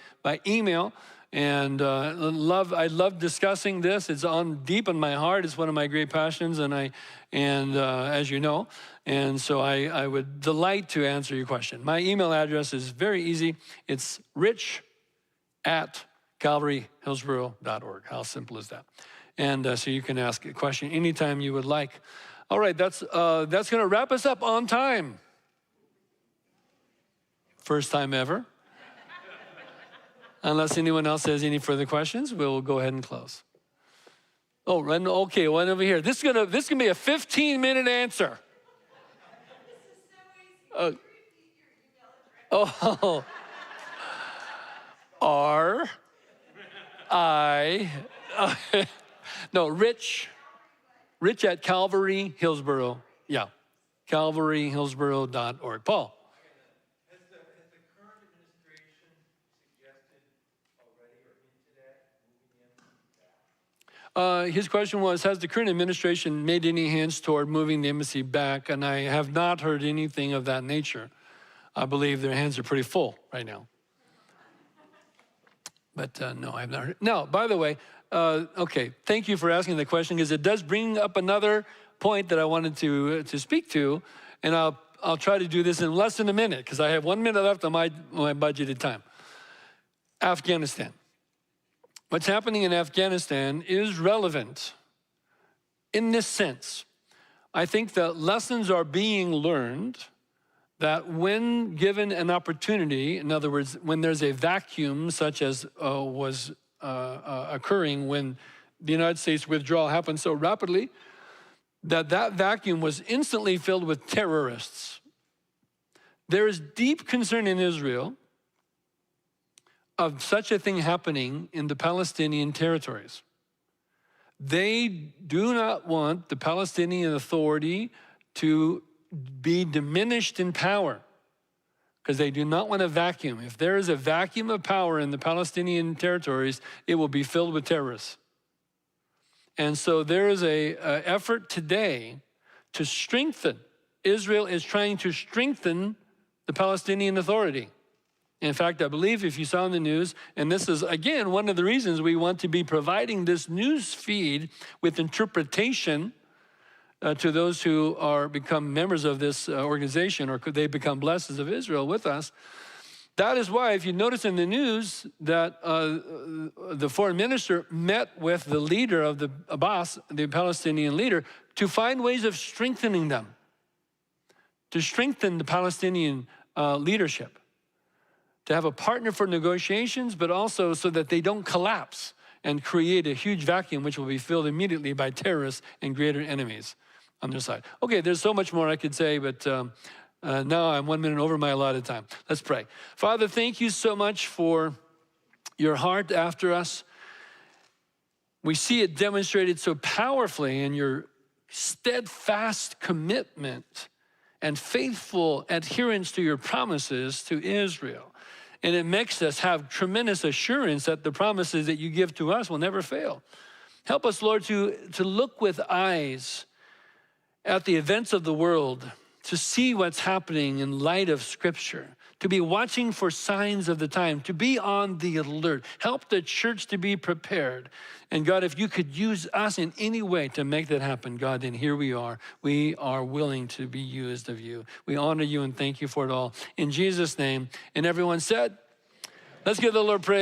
email. And I love discussing this. It's deep in my heart. It's one of my great passions, and as you know, and so I would delight to answer your question. My email address is very easy. It's rich@calvaryhillsboro.org. How simple is that? And so you can ask a question anytime you would like. All right, that's going to wrap us up on time. First time ever. Unless anyone else has any further questions, we'll go ahead and close. Oh, okay, one over here. This is gonna be a 15-minute answer. Oh, no, Rich at Calvary Hillsboro. Yeah, calvaryhillsboro.org. Paul. His question was, has the current administration made any hints toward moving the embassy back? And I have not heard anything of that nature. I believe their hands are pretty full right now. But no, I have not heard. Now, by the way, okay, thank you for asking the question, because it does bring up another point that I wanted to speak to, and I'll try to do this in less than a minute, because I have 1 minute left on my budgeted time. Afghanistan. What's happening in Afghanistan is relevant in this sense. I think that lessons are being learned that when given an opportunity, in other words, when there's a vacuum such as was occurring when the United States withdrawal happened so rapidly, that vacuum was instantly filled with terrorists. There is deep concern in Israel of such a thing happening in the Palestinian territories. They do not want the Palestinian Authority to be diminished in power, because they do not want a vacuum. If there is a vacuum of power in the Palestinian territories, it will be filled with terrorists. And so there is a effort today to strengthen. Israel is trying to strengthen the Palestinian Authority. In fact, I believe if you saw in the news, and this is, again, one of the reasons we want to be providing this news feed with interpretation to those who are become members of this organization, or could they become blessed of Israel with us. That is why, if you notice in the news, that the foreign minister met with the leader of the Abbas, the Palestinian leader, to find ways of strengthening them, to strengthen the Palestinian leadership, to have a partner for negotiations, but also so that they don't collapse and create a huge vacuum which will be filled immediately by terrorists and greater enemies on their side. Okay, there's so much more I could say, but now I'm 1 minute over my allotted time. Let's pray. Father, thank you so much for your heart after us. We see it demonstrated so powerfully in your steadfast commitment and faithful adherence to your promises to Israel. And it makes us have tremendous assurance that the promises that you give to us will never fail. Help us, Lord, to look with eyes at the events of the world, to see what's happening in light of Scripture, to be watching for signs of the time, to be on the alert. Help the church to be prepared. And God, if you could use us in any way to make that happen, God, then here we are. We are willing to be used of you. We honor you and thank you for it all. In Jesus' name. And everyone said, let's give the Lord praise.